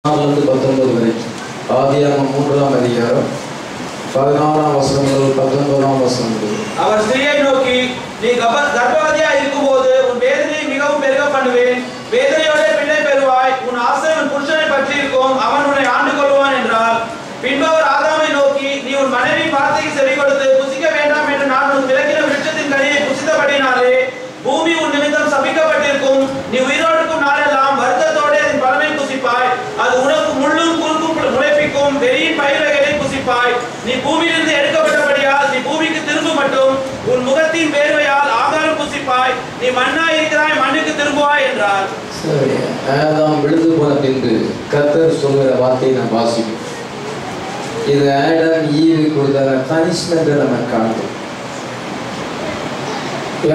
19 வரைக்கும் ஆதியாகமம் 3ஆம் அதிகாரம் 16ஆம் வசனம் முதல் 19ஆம் வசனம் வரை. அவர் ஸ்திரியை நோக்கி, நீ கர்ப்பவதியா இருக்கும்போது உன் வேதனையை மிகவும் பெருக பண்ணுவேன், வேதனையோட பிள்ளை பெறுவாய், உன் ஆசை உன் புருஷனை பற்றி இருக்கும், அவன் உன்னை ஆண்டு கொள்வான் என்றார். பின்பு அவர் ஆதாமை நோக்கி, நீ உன் மனைவி வார்த்தைக்கு செவி கொடுத்து புசிக்க வேண்டாம் என்று நான் உன் விலக்கின விருட்சத்தின் கனியை புசித்தபடினாலே பூமி உன் நிமித்தம் சபிக்கப்பட்டிருக்கும், நீ உயிரோடுக்கும் நாளெல்லாம் வருத்தத்தோட அதன் பலனை புசிப்பாய், அது உனக்கு முள்ளும் குறுக்கும் முளைப்பிக்கும் வெறியின் பயிர்களை புசிப்பாய், நீ பூமியிலிருந்து எடுக்கப்பட்டபடியால் நீ பூமிக்கு திரும்ப மட்டும் உன் முகத்தின் வேர்வையால் ஆகாரம் புசிப்பாய், நீ மண்ணாய் இருக்கிறாய், மண்ணுக்கு திரும்புவாய் என்றார். சரி, ஆதாம் விழுந்து போன பின்பு கர்த்தர் சொல்கிற வார்த்தையை நாம் வாசிக்கும். இது ஆடம் ஈவு கொடுத்த பனிஷ்மெண்ட் நம்ம காண்போம்.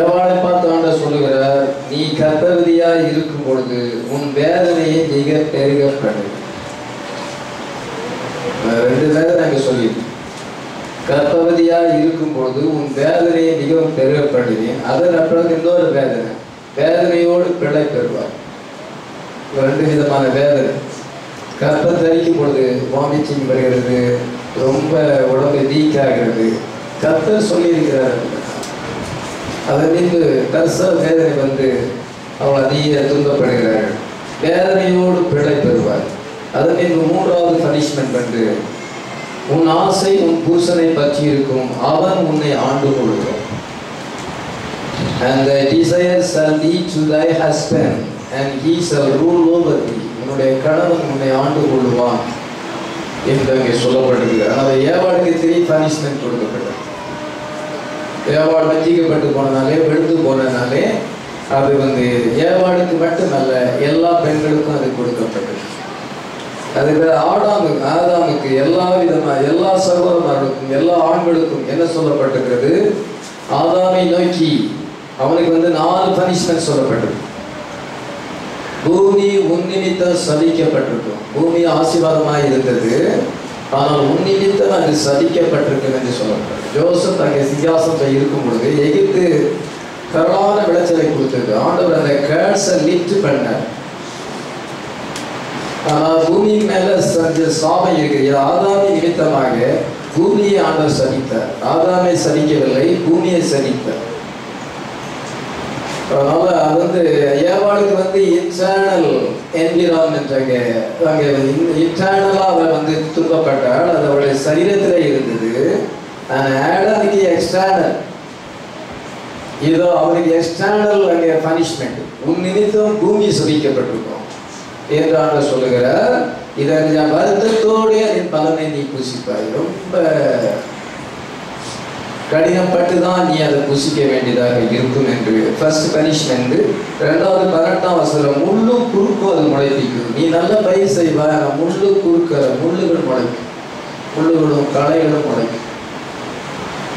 எவ்வாறு பார்த்து ஆண்டவர் சொல்லுகிறார், நீ கர்ப்பவதியா இருக்கும் பொழுது உன் வேதனையை மிக பெருக பண்ணு. 2 வேதனை அங்க சொல்லியிருக்கு. கர்ப்பவதியா இருக்கும் பொழுது உன் வேதனையை மிகவும் பெருக பண்ணுவேன். அதன் அப்புறம் இன்னொரு வேதனையோடு பிள்ளை பெறுவார். 2 விதமான வேதனை. கர்ப்பம் தரிக்கும் பொழுது வாமிட்டிங் வருகிறது, ரொம்ப உடம்பு வீக் ஆகிறது. கர்த்தர் சொல்லியிருக்கிறார். அதன் மீது கர்ச வேதனை வந்து அவள் அதிக துன்பப்படுகிறார்கள். வேதனையோடு பிள்ளை பெறுவார். அதன் மீது 3வது பனிஷ்மெண்ட் வந்து உன் ஆசை உன் புருஷனை பற்றி இருக்கும், அவன் உன்னை ஆண்டு கொள்வான். And the desire shall be to thy husband and he shall rule over thee. உன்னுடைய கணவன் உன்னை ஆண்டு கொள்வான் என்று அங்கே சொல்லப்பட்டிருக்கு. ஆனால் ஏவாளுக்கு 3 பனிஷ்மெண்ட் கொடுக்கப்பட்டது. ஏவாள் வஞ்சிக்கப்பட்டு போனனாலே, விழுந்து போனனாலே அது வந்து ஏவாளுக்கு மட்டுமல்ல எல்லா பெண்களுக்கும் அது கொடுக்கப்பட்டது. அதுக்கு ஆதாமுக்கு எல்லா விதமாக எல்லா சகோதரர்களுக்கும் எல்லா ஆண்களுக்கும் என்ன சொல்லப்பட்டிருக்கிறது, ஆதாமை நோக்கி அவனுக்கு வந்து 4 பனிஷ்மெண்ட் சொல்லப்பட்டது. பூமி உன் நிமித்தம் சதிக்கப்பட்டிருக்கும். பூமி ஆசீர்வாதமாக இருந்தது, ஆனால் உன் நிமித்தம் அது சதிக்கப்பட்டிருக்கும் என்று சொல்லப்பட்டது. ஜோசப் அங்கே சிங்காசனத்தில் இருக்கும் பொழுது எகிப்து கரளான விளைச்சலை கொடுத்தது. ஆண்டவர் அந்த கேர்ஸை லிஃப்ட் பண்ணார். ஆனால் பூமியின் மேல சாபம் இருக்கிறது. ஆதாமை நிமித்தமாக பூமியை ஆண்டவர் சதித்தார். ஆதாமை சதிக்கவில்லை, பூமியை சதித்தார். அதனால அது வந்து ஏவாளுக்கு வந்து இன்டர்னல் என்விரான்மெண்ட் அங்கே இன்டர்னலாக அவள் வந்து துன்பப்பட்டால் அது அவளுடைய சரீரத்தில் இருந்தது. ஆடாமுக்கு எக்ஸ்டர்னல், இதோ அவனுக்கு எக்ஸ்டர்னல் அங்கே பனிஷ்மெண்ட். உன் நிமித்தம் பூமி சதிக்கப்பட்டிருக்கும் என்று ஆண்டவர் சொல்லுகிறார். இதை வருத்தத்தோடு என் பலனை நீ புசிப்பாய். ரொம்ப கடினப்பட்டு தான் நீ அதை புசிக்க வேண்டியதாக இருக்கும் என்று ஃபர்ஸ்ட் பனிஷ்மெண்ட். 2வது 18ஆம் வசனம், முள்ளும் குறுக்கும் அது முளைப்பிக்கும். நீ நல்ல பயிர் செய்வாய், ஆனால் முள்ளு குறுக்கிற முள்ளுகள் முளைக்கும், முள்ளுகளும் களைகளும் முளைக்கும்.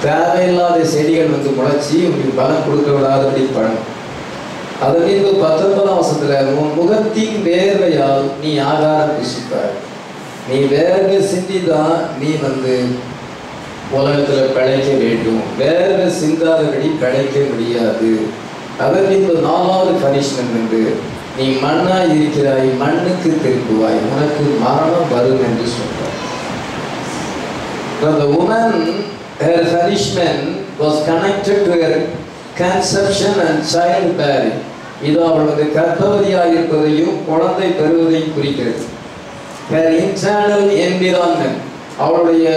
தேவையில்லாத செடிகள் வந்து முளைச்சி உங்களுக்கு பலம் கொடுக்க விடாதபடி பண்ணும். அதற்கு 19ஆம் வசனத்தில், உன் முகத்தின் வேர்வையால் நீ ஆகாரம் புசிப்பாய். நீ வேர்வை சிந்திதான் நீ வந்து உலகத்தில் பிழைக்க வேண்டும். வேர்வை சிந்தாதபடி பிழைக்க முடியாது. அதற்கு 4வது பனிஷ்மெண்ட் வந்து நீ மண்ணாய் இருக்கிறாய், மண்ணுக்கு திரும்புவாய், உனக்கு மரணம் வரும் என்று சொல்றார். The woman, her punishment was connected to her conception and childbearing. இது அவள் வந்து கர்ப்பவதியாக இருப்பதையும் குழந்தை பெறுவதையும் குறிக்கிறது. Her internal environment, அவளுடைய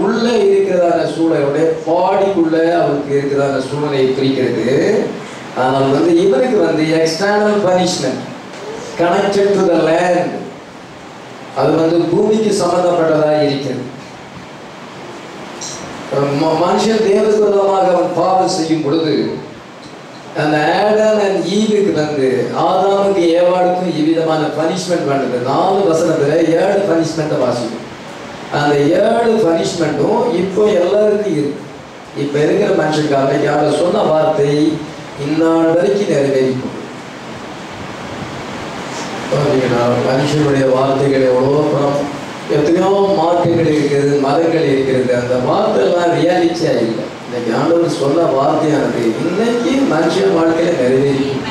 உள்ளே இருக்கிறதான சூழலுடைய பாடிக்குள்ள அவளுக்கு இருக்கிறதான சூழ்நிலையை குறிக்கிறது. ஆனால் வந்து இவருக்கு வந்து external punishment connected to the land, அது வந்து பூமிக்கு சம்பந்தப்பட்டதாக இருக்கிறது. மனுஷன் தேவனுக்கு விரோதமாக அவன் பாவம் செய்யும் பொழுது அந்த ஆடம் அண்ட் ஈவுக்கு வந்து ஆதாமுக்கு ஏவாளுக்கும் இவ்விதமான பனிஷ்மெண்ட் பண்ணுது. 4 வசனத்துல 7 பனிஷ்மெண்ட்டை வாசிக்கும். அந்த 7 பனிஷ்மெண்ட்டும் இப்போ எல்லாருக்கும் இருக்கு. இப்போ இருக்கிற மனுஷனுக்காக யார சொன்ன வார்த்தை இந்நாள் வரைக்கும் நிறைவேறிக்கும். மனுஷனுடைய வார்த்தைகள் எவ்வளோ எத்தனையோ மார்க்குகள் இருக்கிறது, மதங்கள் இருக்கிறது. அந்த வார்த்தைலாம் ரியாலிட்டியா இல்லை. இன்னைக்கு ஆண்டவர் சொன்ன வார்த்தையானது இன்னைக்கு மனுஷன் வாழ்க்கையில நிறைவேறிக்கும்.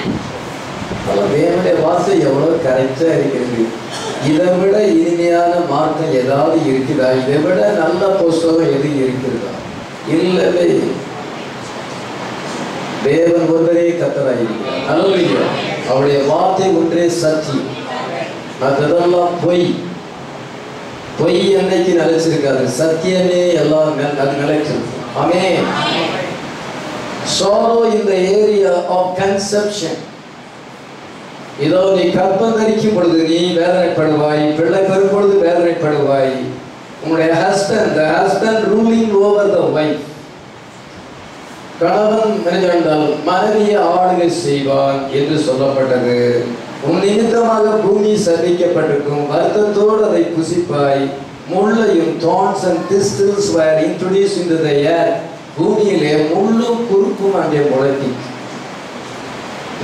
அதனால் தேவனுடைய வார்த்தை எவ்வளோ கரெக்டாக இருக்கிறது. இதை விட இனிமையான மார்க்கம் ஏதாவது இருக்குதா? இதை விட நல்ல புஸ்தகம் எது இருக்கிறதா? இல்லவே. தேவன் ஒருவரே கர்த்தராயிருக்கிறார். அல்லேலூயா. அவருடைய வார்த்தை ஒன்றே சத்தியம், மற்றதெல்லாம் பொய். பொய் என்னைக்கு நிலைச்சிருக்காது, சத்தியமே எல்லாம் நிலைச்சிருக்கு. ஆமென். Sorrow in the area of conception. இதோ நீ கற்பம் தரிக்கும் பொழுது நீ வேதனைப்படுவாய், பிள்ளை பெறும் பொழுது வேதனைப்படுவாய். உன்னுடைய husband ruling over the wife. கணவன் என்றால் மனைவியை ஆளுகை செய்வான் என்று சொல்லப்பட்டது. உன் நிமித்தமாக பூமி சந்திக்கப்பட்டிருக்கும், வருத்தத்தோடு அதை புசிப்பாய். முள்ளையும் thorns and thistles were introduced into the earth. பூமியிலே முள்ளும் குறுக்கும் அங்கே முளைத்தி.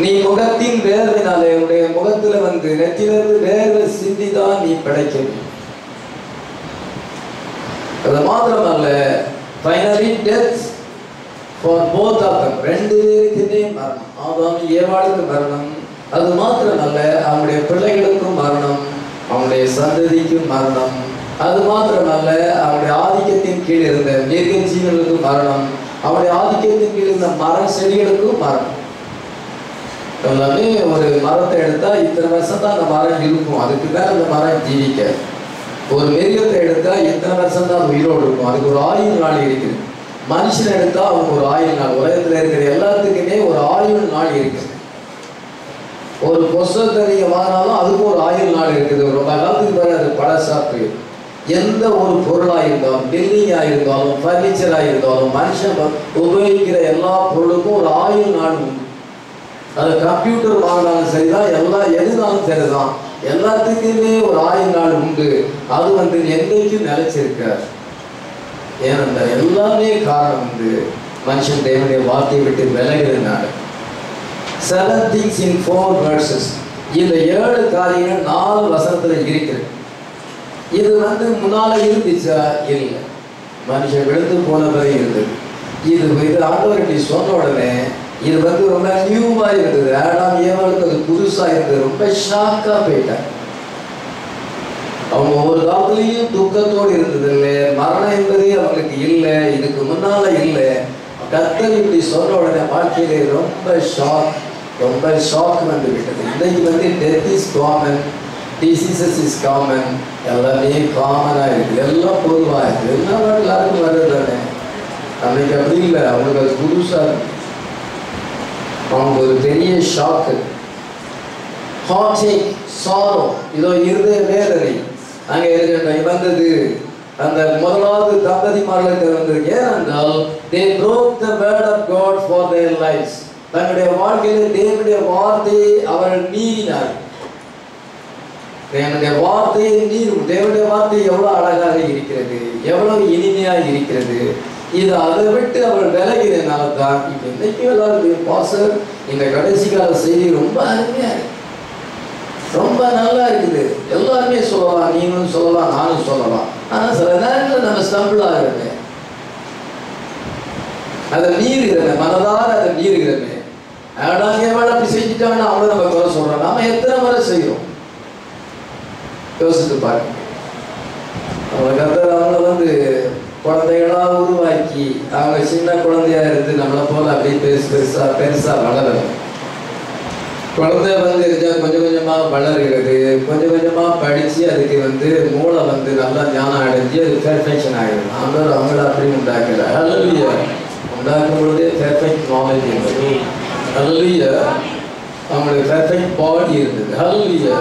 நீ முகத்தின் வேர்வினாலே உடைய முகத்துல நெற்றிலிருந்து வேர்வை சிந்திதான் நீ படைக்க. அது மாத்திரமல்ல, finally death for both of them. ரெண்டு பேருக்குமே மரணம். ஆதாம் ஏவாளுக்கு மரணம். அது மாத்திரமல்ல, அவனுடைய பிள்ளைகளுக்கும் மரணம், அவனுடைய சந்ததிக்கும் மரணம். அது மாத்திரமல்ல, அவனுடைய ஆதிக்கத்தின் கீழ் இருந்த மிருக ஜீவனுக்கும் மரணம், அவனுடைய ஆதிக்கத்தின் கீழ் இருந்த மர செடிகளுக்கும் மரணம். எல்லாமே ஒரு மரத்தை எடுத்தா இத்தனை வருஷம் தான் அந்த மரம் இருக்கும், அதுக்கு மேல அந்த மரம் ஜீவிக்க. ஒரு மிருகத்தை எடுத்தா எத்தனை வருஷம் தான் அது உயிரோடு இருக்கும், அதுக்கு ஒரு ஆயுள் நாள் இருக்குது. மனுஷனை எடுத்தா அவங்க ஒரு ஆயுள் நாள், உலகத்துல இருக்கிற எல்லாத்துக்குமே ஒரு ஆயுள் நாள் இருக்குது. ஒரு புஸ்தகத்தை நீங்க வாங்கினாலும் அதுக்கு ஒரு ஆயுள் நாள் இருக்குது. ரொம்ப காலத்துக்கு பிறகு அது பழசாப்பு. எந்த ஒரு பொருளாக இருந்தாலும், பில்டிங்காக இருந்தாலும், ஃபர்னிச்சராக இருந்தாலும், மனுஷன் உபயோகிக்கிற எல்லா பொருளுக்கும் ஒரு ஆயுள் நாள் உண்டு. அது கம்ப்யூட்டர் வாங்கினாலும் சரிதான், எதுனாலும் சரிதான், எல்லாத்துக்குமே ஒரு ஆயுள் நாள் உண்டு. அது என்றைக்கும் நிலைச்சிருக்கார். ஏனென்றால் எல்லாமே காரணம் மனுஷன் தேவனுடைய வார்த்தையை விட்டு விலகிறதுனால. 7 things in 4 verses. இந்த 7 காரியங்கள் 4 வசனத்துல இருக்கிறது. இது முன்னால இருந்துச்சா? இல்லை. மனுஷன் விழுந்து போன பிறகு இருந்தது. இது ஆண்டவர் இப்படி சொன்ன உடனே இது ரொம்ப நியூவா இருந்தது. ஆடாம் ஏவாளுக்கு அது புதுசா இருந்தது. ரொம்ப ஷாக்கா போயிட்டாங்க. அவங்க ஒரு காலத்திலையும் துக்கத்தோடு இருந்தது இல்லை, மரணம் என்பதே அவங்களுக்கு இல்லை, இதுக்கு முன்னால இல்லை. கர்த்தர் இப்படி சொன்ன உடனே வாழ்க்கையிலே ரொம்ப ஷாக் வந்து விட்டது. இன்னைக்கு death is common, diseases is common, எல்லாமே காமனா இருக்கு, எல்லாம் பொதுவா இருக்கு, எல்லாருக்கும் வருது தானே. அன்னைக்கு அப்படி இல்லை, அவங்களுக்கு அது புதுசா இருக்கு. அவங்க ஒரு பெரிய ஷாக்கு, ஹார்ட்டேக், சாரோ, இதோ இருதய வேதனை அங்கே வந்தது. அந்த முதலாவது தம்பதிமார்களுக்கு வந்தது. ஏனென்றால் they broke the word of God for their lives. தன்னுடைய வாழ்க்கையில் தேவனுடைய வார்த்தையை அவர்கள் மீறினார். தேவனுடைய வார்த்தையை தேவனுடைய வார்த்தை எவ்வளவு அழகாக இருக்கிறது, எவ்வளவு இனிமையாக இருக்கிறது. இது அதை விட்டு அவள் விலகிறதுனால தான் இப்ப இன்னைக்கு எல்லாரும் பாஸ்டர் இந்த கடைசி கால செய்தி ரொம்ப அருமையா இருக்கு, ரொம்ப நல்லா இருக்குது, எல்லாருமே சொல்லலாம், நீங்களும் சொல்லலாம், நானும் சொல்லலாம். ஆனா சில நேரங்களில் நம்ம ஸ்டம்பிள் ஆகிறோமே, அதை மீறுகிறமே, மனதார அதை மீறுகிறமே. ஆடாங்க வேலை அப்படி செஞ்சுட்டாங்கன்னா அவங்கள நம்ம குறை சொல்றோம். நாம எத்தனை முறை செய்யறோம் யோசித்து பாருங்க. அவங்கள குழந்தைகளா உருவாக்கி அவங்க சின்ன குழந்தையா இருந்து நம்மளை போல அப்படியே பெருசா வளரணும். குழந்தை இருந்தா கொஞ்சம் கொஞ்சமா வளர்கிறது, கொஞ்சம் கொஞ்சமா படிச்சு அதுக்கு மூளை நல்லா ஞானம் அடைஞ்சு அது பெர்ஃபெக்ஷன் ஆகிடும். அவங்கள அப்படி உண்டாக்கல. ஹல்லேலூயா. உண்டாக்கும் பொழுதே பெர்ஃபெக்ட் நாலேஜ் இருந்தது. ஹல்லேலூயா. அவங்களுக்கு பெர்ஃபெக்ட் பாடி இருந்தது. ஹல்லேலூயா.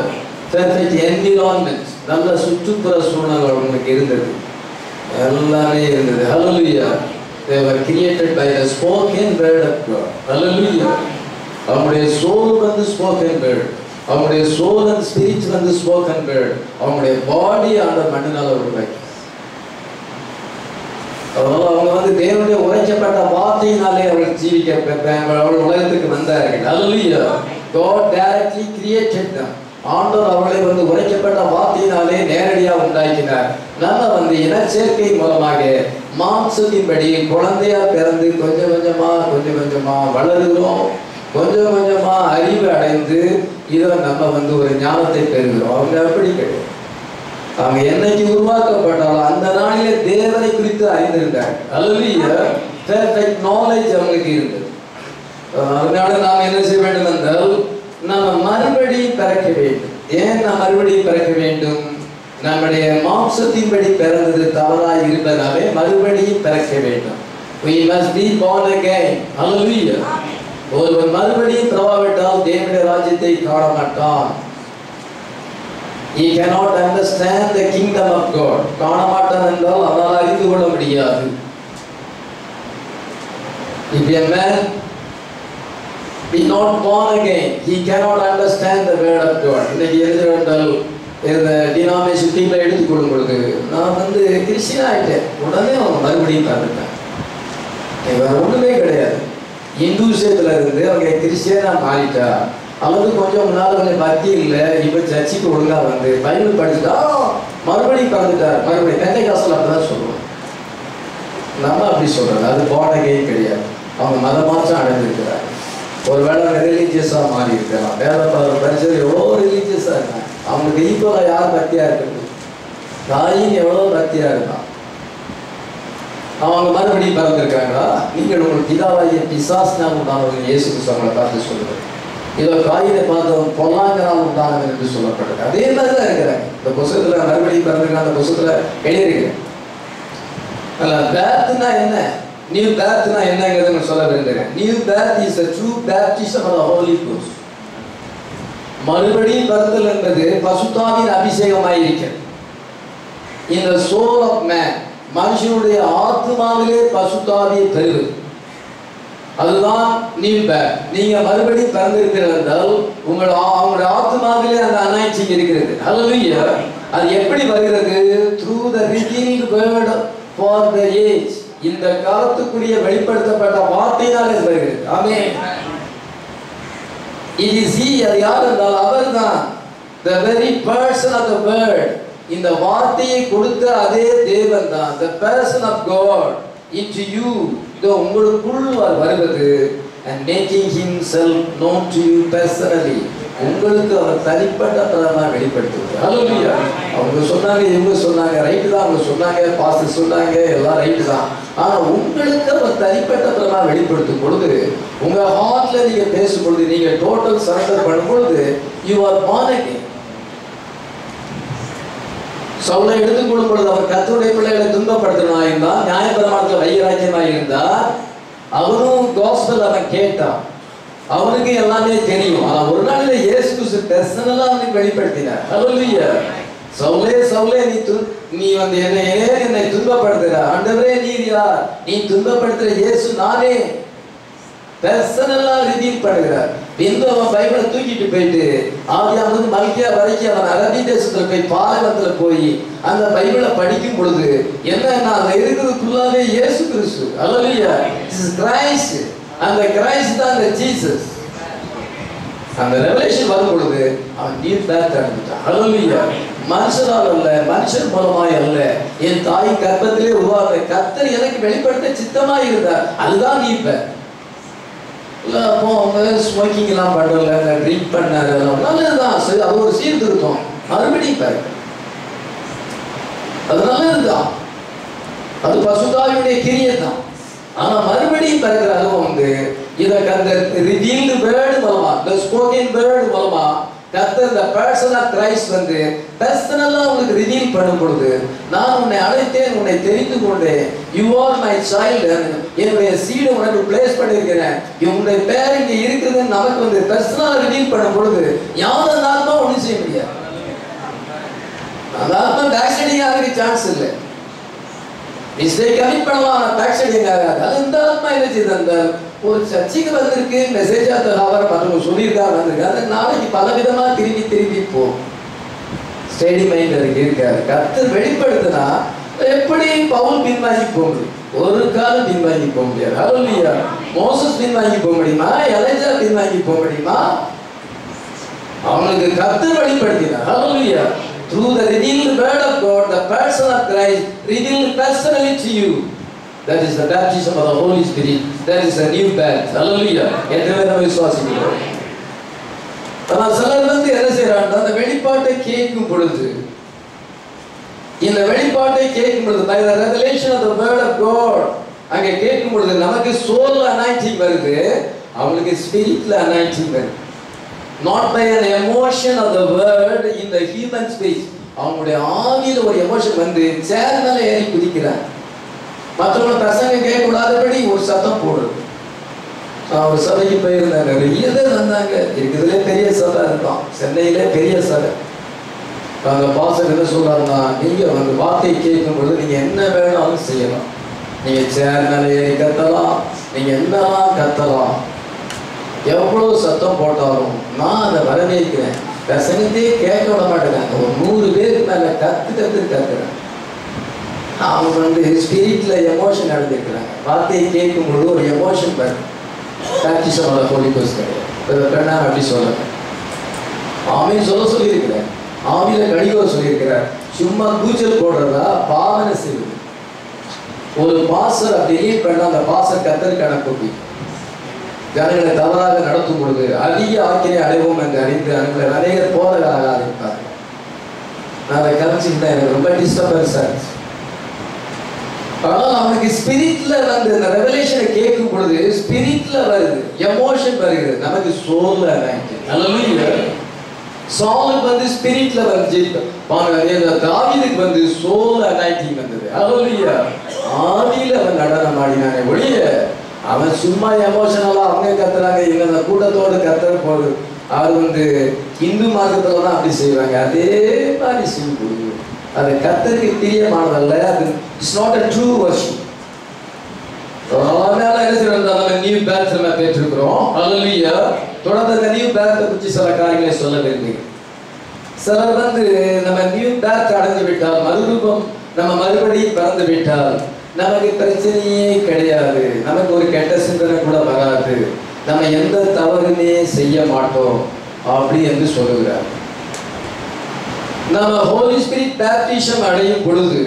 பெர்ஃபெக்ட் என்விரான்மெண்ட், நல்ல சுற்றுப்புற சூழ்நிலை அவங்களுக்கு இருந்தது, எல்லாமே இருந்தது. ஹல்லேலூயா. They were created by the spoken word of God. Hallelujah. அவங்களுடைய சோல் spoken word, அவங்களுடைய soul and spirit spoken word, அவங்களுடைய பாடி அந்த மண்ணினால் உருவாக்கி. அதனால அவங்க தேவனுடைய உரைக்கப்பட்ட வார்த்தையினாலே அவர்கள் ஜீவிக்க அவர்கள் உலகத்துக்கு வந்தார்கள். Hallelujah. God directly created them. ஆண்டவர் அவர்களை உரைக்கப்பட்ட வார்த்தையினாலே நேரடியாக உண்டாக்கினார். நம்ம இனச்சேர்க்கை மூலமாக மாம்சத்தின்படி குழந்தையா பிறந்து கொஞ்சம் கொஞ்சமா வளருகிறோம். கொஞ்சம் கொஞ்சமா அறிவு அடைந்து இதை நம்ம ஒரு ஞானத்தை பெறுகிறோம். அவங்க அப்படி கிடையாது. அவங்க என்னைக்கு உருவாக்கப்பட்டாலும் அந்த நாளிலே தேவனை குறித்து அறிந்திருந்தாங்க. அல்லேலூயா. பெர்ஃபெக்ட் நாலேஜ் அவங்களுக்கு இருந்தது. அதனால நாம் என்ன செய்ய வேண்டும் என்றால் நாம் மறுபடியும் பிறக்க வேண்டும். ஏன் நாம் மறுபடியும் பிறக்க வேண்டும்? நம்முடைய மாம்சத்தின்படி பிறந்தது தவறாய் இருப்பதாலே மறுபடியும் பிறக்க வேண்டும். We must be born again. Hallelujah. ஒருவன் மறுபடியும் பிறவாவிட்டால் தேவனுடைய ராஜ்யத்தை காண மாட்டான். He cannot understand the kingdom of God. காண மாட்டான் என்றால் அவனால் அறிந்து கொள்ள முடியாது. If a man be not born again, he cannot understand the word of God. இன்னைக்கு எழுதுகிறார்கள் இந்த டினாமினேஷன் டீம்ல எடுத்துக்கொள்ளும் பொழுது நான் கிறிஸ்டியன் ஆயிட்டேன், உடனே அவங்க மறுபடியும் பிறந்துட்டேன். வேற ஒண்ணுமே கிடையாது. இந்துசத்துல இருந்து அவங்க கிறிஸ்டியனா மாறிட்டா, அல்லது கொஞ்சம் முன்னால கொஞ்சம் பக்தி இல்லை, இப்ப சர்ச்சுக்கு ஒழுங்கா பைபிள் படிச்சுட்டா மறுபடியும் பிறந்துட்டார். மறுபடியும் பெந்தேகாஸ்தல் அப்படிதான் சொல்லுவோம். நம்ம அப்படி சொல்றது அது born again கிடையாது. அவங்க மதமாற்றம் அடைஞ்சிருக்கிறார். ஒருவேளை ரிலீஜியஸா மாறி இருக்கலாம். வேற பரிசு எவ்வளோ ரிலீஜியஸா இருக்காங்க. அவங்களுக்கு ஈக்குவலா யார் பக்தியா இருக்குது? தாயின் எவ்வளவு பக்தியா இருக்கான். அவங்க மறுபடியும் பிறந்திருக்காங்களா? நீங்கள் உங்கள் பிதாவாகிய பிசாசினா உண்டானவர்கள் இயேசு கிறிஸ்து அவங்களை பார்த்து சொல்லுவார். இதோ காயினை பார்த்தவன் பொல்லாங்கனால் உண்டானவன் என்று சொல்லப்படுது. அதே மாதிரிதான் இருக்கிறாங்க. இந்த புத்தகத்துல மறுபடியும் பிறந்திருக்காங்க. அந்த புத்தகத்துல எழுதியிருக்கிறேன். பேர்த்னா என்ன, நியூ பேர்த்னா என்னங்கிறத சொல்ல விரும்புகிறேன். New birth is a true baptism of the Holy Ghost. மறுபடியும் பிறந்தல் என்பது பசுத்தாவின் அபிஷேகமாயிருக்கிறது. In the soul of man, மனுஷனுடைய ஆத்மாவிலே பசுத்தாவியை பெறுவது, அதுதான் நியூ பேர்த். நீங்க மறுபடியும் பிறந்திருக்கிறது என்றால் அவங்களுடைய ஆத்மாவிலே அந்த அனாயிண்டிங் இருக்கிறது. ஹல்லேலூயா. அது எப்படி வருகிறது? through the revealed word for the age. இந்த காலத்துக்குரிய வெளிப்படுத்தப்பட்ட வார்த்தையினாலே வருகிறது. ஆமென். It is he, அது யார் என்றால் அவர்தான். The very person of the word. இந்த வார்த்தையை கொடுத்த அதே தேவன் தான். The person of God into you. உங்களுக்குள் வருவது and making himself known to you personally. உங்களுக்கு அவர் தனிப்பட்ட பரமாக வெளிப்படுத்துவார். ஹல்லேலூயா. அவங்க சொன்னாங்க, இவங்க சொன்னாங்க, ரைட்டு தான். அவங்க சொன்னாங்க, பாஸ்டர் சொன்னாங்க, எல்லாம் ரைட்டு தான். ஆனா உங்களுக்கு அவர் தனிப்பட்ட பரமாக வெளிப்படுத்தும் பொழுது, உங்க ஹார்ட்ல நீங்க பேசும் பொழுது, நீங்க டோட்டல் சரண்டர் பண்ணும் பொழுது, you are born again. சவுலை எடுத்துக்கொள்ளும் பொழுது அவர் கர்த்தருடைய பிள்ளைகளை துன்பப்படுத்தினா இருந்தா, நியாயப்பிரமாணத்தில் வைராக்கியமா இருந்தா, அவனும் காஸ்பல் அவன் கேட்டான். அவனுக்கு எல்லாமே தெரியும். ஆனா ஒரு நாளில இயேசு கிறிஸ்து பர்சனலா அவனுக்கு வெளிப்படுத்தினார். ஹல்லேலூயா. சவுலே சவுலே, நீ என்னை துன்பப்படுத்துற. ஆண்டவரே நீர் யார்? நீ துன்பப்படுத்துற இயேசு நானே. பர்சனலா ரிவீல் பண்ணுகிறார். அவன் பைபிளை தூக்கிட்டு போயிட்டு ஆதியாகமம் மல்கியா வரைக்கும் அவன் அரபி தேசத்துல போய் பாலைவனத்துல போய் அந்த பைபிளை படிக்கும் பொழுது என்ன அதுல இருக்கிறது ஃபுல்லாவே இயேசு கிறிஸ்து. ஹல்லேலூயா. கிரைஸ்ட். அந்த கிரைஸ்ட் தான் அந்த ஜீசஸ். அந்த ரெவலேஷன் வரும் பொழுது அவன் நியூ பேர்த் அடைஞ்சிட்டான். ஹல்லேலூயா. மனுஷனால் அல்ல, மனுஷன் மூலமாய் அல்ல, என் தாய் கர்ப்பத்திலே உருவான கர்த்தர் எனக்கு வெளிப்படுத்த சித்தமாய் இருந்தார். அதுதான் நியூ பேர்த். அப்போ அவங்க ஸ்மோக்கிங் எல்லாம் பண்ணல, ட்ரிங்க் பண்ணாரு, நல்லதுதான். அது ஒரு சீர்திருத்தம். மறுபடியும் பாரு, அது நல்லதுதான். அது பசுதாவியுடைய கிரியை தான். ஆனா மறுபடியும் பிறகுற அனுபவம் இதை அந்த ரிவீல்டு வேர்டு மூலமா, the spoken word மூலமா கர்த்தர் the person of Christ பர்சனலா உங்களுக்கு ரிவீல் பண்ணும் பொழுது, நான் உன்னை அழைத்தேன், உன்னை தெரிந்து கொண்டேன், you are my child, என்னுடைய சீடை உனக்கு பிளேஸ் பண்ணியிருக்கிறேன், உன்னுடைய பேர் இங்க இருக்குதுன்னு நமக்கு பர்சனலா ரிவீல் பண்ணும் பொழுது யாரும் அந்த ஆத்மா ஒன்றும் செய்ய முடியாது. அந்த ஆத்மா பேக்சைடிங் ஆகிறதுக்கு சான்ஸ் இல்லை. மிஸ்டேக் கமிட் பண்ணலாம், ஆனால் பேக்சைடிங் ஆகாது. அது இந்த ஆத்மா என்ன செய்யுது? அந்த ஒரு சர்ச்சைக்கு வந்திருக்கு, மெசேஜ் அவர் மற்றவங்க சொல்லியிருக்காரு, வந்திருக்கு. அது நாளைக்கு பல விதமா திரும்பி திரும்பி போகும். ஸ்டேடி மைண்ட் அதுக்கு இருக்காது. கர்த்தர் வெளிப்படுத்தினா எப்படி பவுல் பின்வாங்கி போக முடியும்? ஒரு காலம் பின்வாங்கி போக முடியாது. ஹல்லேலூயா. மோசஸ் பின்வாங்கி போக முடியுமா? எலியா பின்வாங்கி போக முடியுமா? அவனுக்கு கர்த்தர் வெளிப்படுத்தினார். ஹல்லேலூயா. Through the revealed word of God, the person of Christ revealed personally to you. That is the baptism of the Holy Spirit. That is a new birth. Hallelujah. எத்தனை பேர் விசுவாசிக்கிறோம்? ஆனால் சிலர் வந்து என்ன செய்யறாங்க, அந்த வெளிப்பாட்டை கேட்கும் பொழுது, இந்த வெளிப்பாட்டை கேட்கும் பொழுது, by the revelation of the word of God, அங்கே கேட்கும் பொழுது நமக்கு soul anointing வருது, அவங்களுக்கு spiritual anointing வருது. Not by an emotion of the word in the human space. அவங்களுடைய ஆவியில ஒரு எமோஷன் வந்து சேர் மேல ஏறி குதிக்கிறாங்க. மற்றவங்க பிரசங்கம் கேட்கக்கூடாதபடி ஒரு சத்தம் போடுறது. ஒரு சபைக்கு போயிருந்தாங்க, நிறைய பேர் வந்தாங்க, இருக்கிறதுலே பெரிய சபை இருக்கும், சென்னையிலே பெரிய சபை. அந்த பாஸ்டர் என்ன சொல்றாருன்னா, நீங்க வந்து வார்த்தை கேட்கும் பொழுது நீங்க என்ன வேணாலும் செய்யலாம், நீங்க சேர் மேல ஏறி கத்தலாம், நீங்க என்னலாம் கத்தலாம், எவ்வளவு சத்தம் போட்டாலும் நான் அதை வரவேற்கிறேன். பிரசங்கத்தையே கேட்க விட மாட்டேங்கிறாங்க, ஒரு 100 பேருக்கு மேல கத்துறேன். அவங்க வந்து ஸ்பிரிட்ல எமோஷன் அடைஞ்சிருக்கிறாங்க. வார்த்தையை கேட்கும் பொழுது ஒரு எமோஷன் வருது. Baptism of the holy ghost கிடையாது, அப்படி சொல்ல ஆமீன் சொல்ல சொல்லியிருக்கிறார், ஆவியில கடிகோ சொல்லியிருக்கிறார். சும்மா கூச்சல் போடுறதா பாவனை செய்வது. ஒரு பாசர் அப்படி லீட் பண்ண அந்த பாசர் கத்தருக்கான கூப்பி ஜனங்களை தவறாக நடத்தும் பொழுது அதிக ஆக்கினை அடைவோம் என்று அறிந்து அவங்களை அநேகர் போதகராக ஆரம்பித்தார். நான் அதை கவனிச்சுக்கிட்டேன், எனக்கு ரொம்ப டிஸ்டர்பன்ஸா இருந்துச்சு. ஆனால் அவனுக்கு ஸ்பிரிட்ல வந்து இந்த ரெவலேஷனை கேட்கும் பொழுது ஸ்பிரிட்ல வருது, எமோஷன் வருகிறது, நமக்கு சோல்ல அனாயிண்டிங். அல்லேலூயா. சாலுக்கு வந்து ஸ்பிரிட்ல வந்து தாவீதுக்கு வந்து சோல் அனாயிண்டிங் வந்தது. அல்லேலூயா. ஆவியில அவன் நடனம் ஆடினானே ஒழிய அவன் சும்மா எமோஷனலா அவங்க கத்துறாங்க, இவங்க அந்த கூட்டத்தோடு கத்துற போது அவர் வந்து இந்து மார்க்கத்துல தான் அப்படி செய்வாங்க, அதே மாதிரி செய்யும் பொழுது அது கத்தருக்கு பிரியமானதல்ல, அது it's not a true worship. அதனால என்ன செய்யறது, நம்ம நியூ பேட்ச் நம்ம பெற்றிருக்கிறோம். அல்லேலூயா. தொடர்ந்து அந்த நியூ பேட்சை பற்றி சில காரியங்களை சொல்ல விரும்புகிறேன். சிலர் வந்து நம்ம நியூ பேட்ச் அடைஞ்சு விட்டால், மறுரூபம் நம்ம மறுபடியும் பிறந்து விட்டால் நமக்கு பிரச்சனையே கிடையாது, நமக்கு ஒரு கெட்ட சிந்தனை கூட வராது, நம்ம எந்த தவறுமே செய்ய மாட்டோம் அப்படி என்று சொல்லுகிறார். நம்ம ஹோலி ஸ்பிரிட் பேப்டிசம் அடையும் பொழுது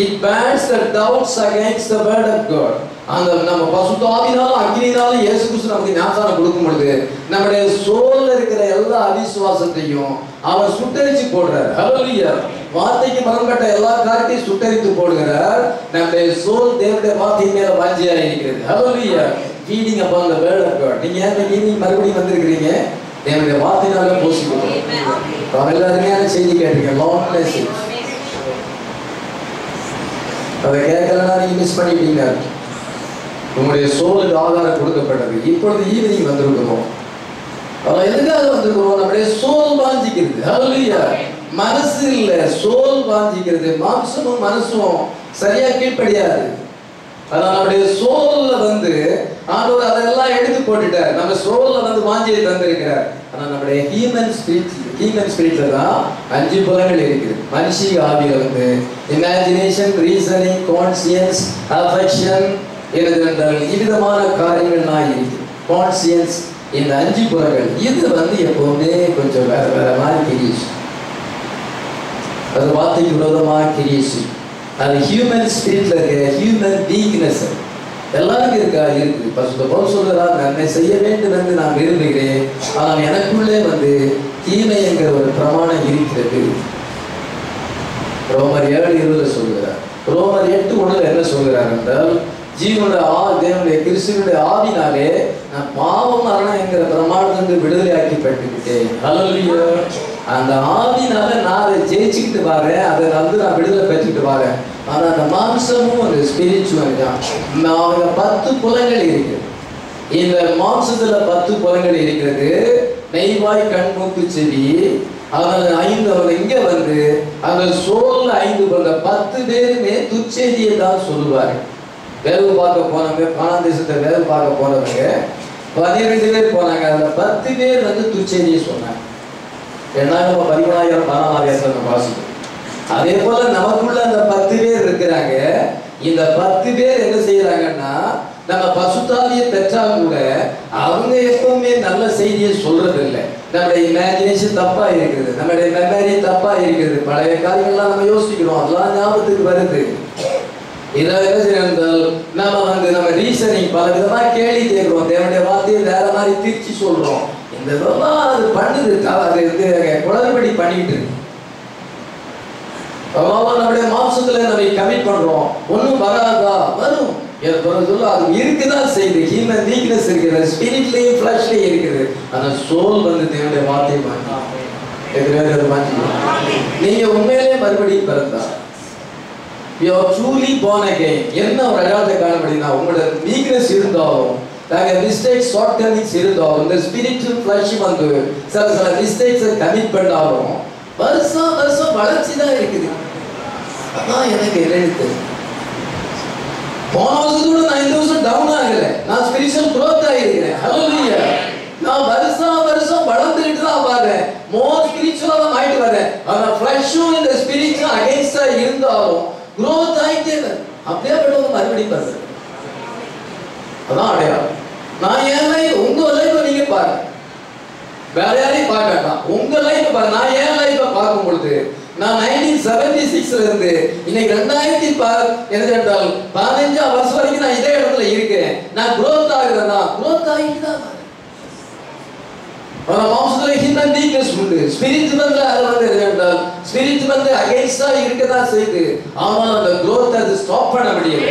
it bans the doubts against the word of God. அந்த நம்ம பசுத்த ஆவியினால அக்கினியினால இயேசு கிறிஸ்து நமக்கு ஞானஸ்நானம் கொடுக்கும் பொழுது நம்முடைய சோல்ல இருக்கிற எல்லா அவிசுவாசத்தையும் அவர் சுட்டரிச்சு போடுறார். ஹல்லேலூயா. வார்த்தைக்கு மறம்பட்ட எல்லா காரியத்தையும் சுட்டரித்து போடுகிறார். நம்முடைய சோல் தேவனுடைய வார்த்தையின் மேல வாஞ்சியா இருக்கிறது. ஹல்லேலூயா. feeding upon the word of God. நீங்க ஏன் மறுபடியும் வந்திருக்கிறீங்க, தேவனுடைய வார்த்தையினால போஷிக்கணும். எல்லாருமே செய்தி கேட்டீங்க, லாங் மெசேஜ். அதை கேட்கலன்னா நீங்க மிஸ் பண்ணிட்டீங்க. உங்களுடைய சோலுக்கு ஆதாரம் கொடுக்கப்பட்டது. இப்பொழுது ஈவினிங் வந்திருக்கிறோம். எதுக்காக வந்திருக்கிறோம், நம்முடைய சோல் வாஞ்சிக்கிறது. ஹல்லேலூயா. மனசு இல்ல, சோல் வாஞ்சிக்கிறது. மாம்சமும் மனசும் சரியா கீழ்ப்படியாது. அதனால நம்முடைய சோல்ல வந்து ஆண்டவர் அதெல்லாம் எடுத்து போட்டுட்டார். நம்ம சோல்ல வந்து வாஞ்சியை தந்திருக்கிறார். ஆனா நம்முடைய ஹியூமன் ஸ்பிரிட்ல தான் 5 புலங்கள் இருக்குது. மனுஷிக ஆவியில வந்து இமேஜினேஷன், ரீசனிங், கான்சியன்ஸ், அஃபெக்ஷன் என்றால் இவ்விதமான காரியங்கள்லாம் இருக்கு. கான்சியன்ஸ், இந்த 5 புலங்கள் இது வந்து எப்பவுமே கொஞ்சம் வேற வேற மாதிரி கிரியேஷன், அது வார்த்தைக்கு விரோதமாக கிரியேஷன். அது ஹியூமன் ஸ்பிரிட்ல இருக்க ஹியூமன் வீக்னஸ் எல்லாருக்கும் இருக்குது. பரிசுத்த பவுல் சொல்றார், நன்மை செய்ய வேண்டும் என்று நான் விரும்புகிறேன், ஆனால் எனக்குள்ளே வந்து தீமை என்கிற ஒரு பிரமாணம் இருக்கிறது. ரோமர் 7:20 சொல்கிறார். ரோமர் 8:1 என்ன சொல்கிறார் என்றால், ஜீவனுடைய தேவனுடைய கிறிஸ்துவினுடைய ஆவினாலே நான் பாவம் மரணம் என்கிற பிரமாணத்திலிருந்து விடுதலை ஆக்கப்பட்டுவிட்டேன். அல்லேலூயா. அந்த ஆவினால நான் அதை ஜெயிச்சுக்கிட்டு வரேன், அதை வந்து நான் விடுதலை பெற்றுக்கிட்டு வரேன். ஆனா அந்த மாம்சமும் அந்த ஸ்பிரிச்சுவல் தான். 10 புலங்கள் இருக்கு. இந்த மாம்சத்துல 10 புலங்கள் இருக்கிறது. மெய்வாய், கண், மூக்கு, செவி. அதனால 5 இங்க வந்து அந்த சோல்ல 5 அந்த 10 பேருமே துச்செய்தியை தான் சொல்லுவாரு. வேவு பார்க்க போனவங்க, கானான் தேசத்தை வேவு பார்க்க போனவங்க 12 பேர் போனாங்க. அதுல 10 பேர் வந்து துச்செய்தியை சொன்னாங்க. 13,000 வாசிக்கும். அதே போல நமக்குள்ள அந்த 10 பேர் இருக்கிறாங்க. இந்த 10 பேர் என்ன செய்யறாங்கன்னா, நம்ம பசுத்தாவியை பெற்றா கூட அவங்க எப்பவுமே நல்ல செய்தியை சொல்றது இல்லை. நம்முடைய இமேஜினேஷன் தப்பா இருக்குது, நம்முடைய மெமரி தப்பா இருக்குது. பழைய காரியங்கள்லாம் நம்ம யோசிக்கிறோம், அதெல்லாம் ஞாபகத்துக்கு வருது. இதை என்ன செய்யறால் நம்ம வந்து நம்ம ரீசனிங் பல விதமா கேள்வி கேட்கிறோம், தேவனுடைய வார்த்தையை வேற மாதிரி திருச்சி சொல்றோம். இந்த இதெல்லாம் அது பண்ணுது, அது குளறுபடி பண்ணிக்கிட்டு இருக்கு. நம்முடைய மாம்சத்துல நம்ம கமிட் பண்றோம், ஒன்னும் வராதா? வரும். அது இருக்குதான் செய்யுது. ஹியூமன் வீக்னஸ் இருக்குது, ஸ்பிரிட்லயும் ஃபிளஷ்லயும் இருக்குது. ஆனா சோல் வந்து தேவனுடைய வார்த்தையை மாற்றி நீங்க உண்மையிலே மறுபடியும் பிறந்தா you are truly born again. என்ன ஒரு அடையாளத்தை காணப்படுதுன்னா, உங்களோட வீக்னஸ் இருந்தாலும், மிஸ்டேக்ஸ் ஷார்ட்கமிங்ஸ் இருந்தாலும், இந்த ஸ்பிரிச்சுவல் ஃபிளஷ் வந்து சில மிஸ்டேக்ஸை கமிட் பண்ணாலும் வருஷம் வருஷம் வளர்ச்சி தான் இருக்குது. அதான் எனக்கு என்னன்னு போன வருஷத்தோட நான் இந்த வருஷம் டவுன் ஆகல, நான் ஸ்பிரிச்சுவல் growth ஆகிருக்கிறேன். ஹல்லேலூயா. நான் வருஷம் வருஷம் வளர்ந்துக்கிட்டு தான் வரேன், மோர் ஸ்பிரிச்சுவலா தான் ஆயிட்டு வரேன். ஆனா ஃபிளஷும் இந்த ஸ்பிரிச்சும் அகைன்ஸ்டா இருந்தாலும் growth ஆயிட்டே வரும். அப்படியே பட்டவங்க மறுபடியும் வருது. அதான் அடையாளம். நான் என் லைஃப், உங்க லைஃப் நீங்க பாருங்க, வேற யாரையும் பார்க்க வேண்டாம். உங்க லைஃப் பாருங்க. நான் என் லைஃபை பார்க்கும் பொழுது நான் 1976 இருந்து இன்னைக்கு 2000 என்ன கேட்டால் 15 வருஷம் வரைக்கும் நான் இதே இடத்துல இருக்கேன். நான் growth ஆகுறேன்னா growth ஆகிட்டு தான் வரேன். மாம்சத்துல ஹியூமன் வீக்னஸ் உண்டு, ஸ்பிரிட் வந்து அது வந்து கேட்டால் ஸ்பிரிட் வந்து அகைன்ஸ்டா இருக்கதான் செய்யுது. ஆனால் அந்த growth அது ஸ்டாப் பண்ண முடியல.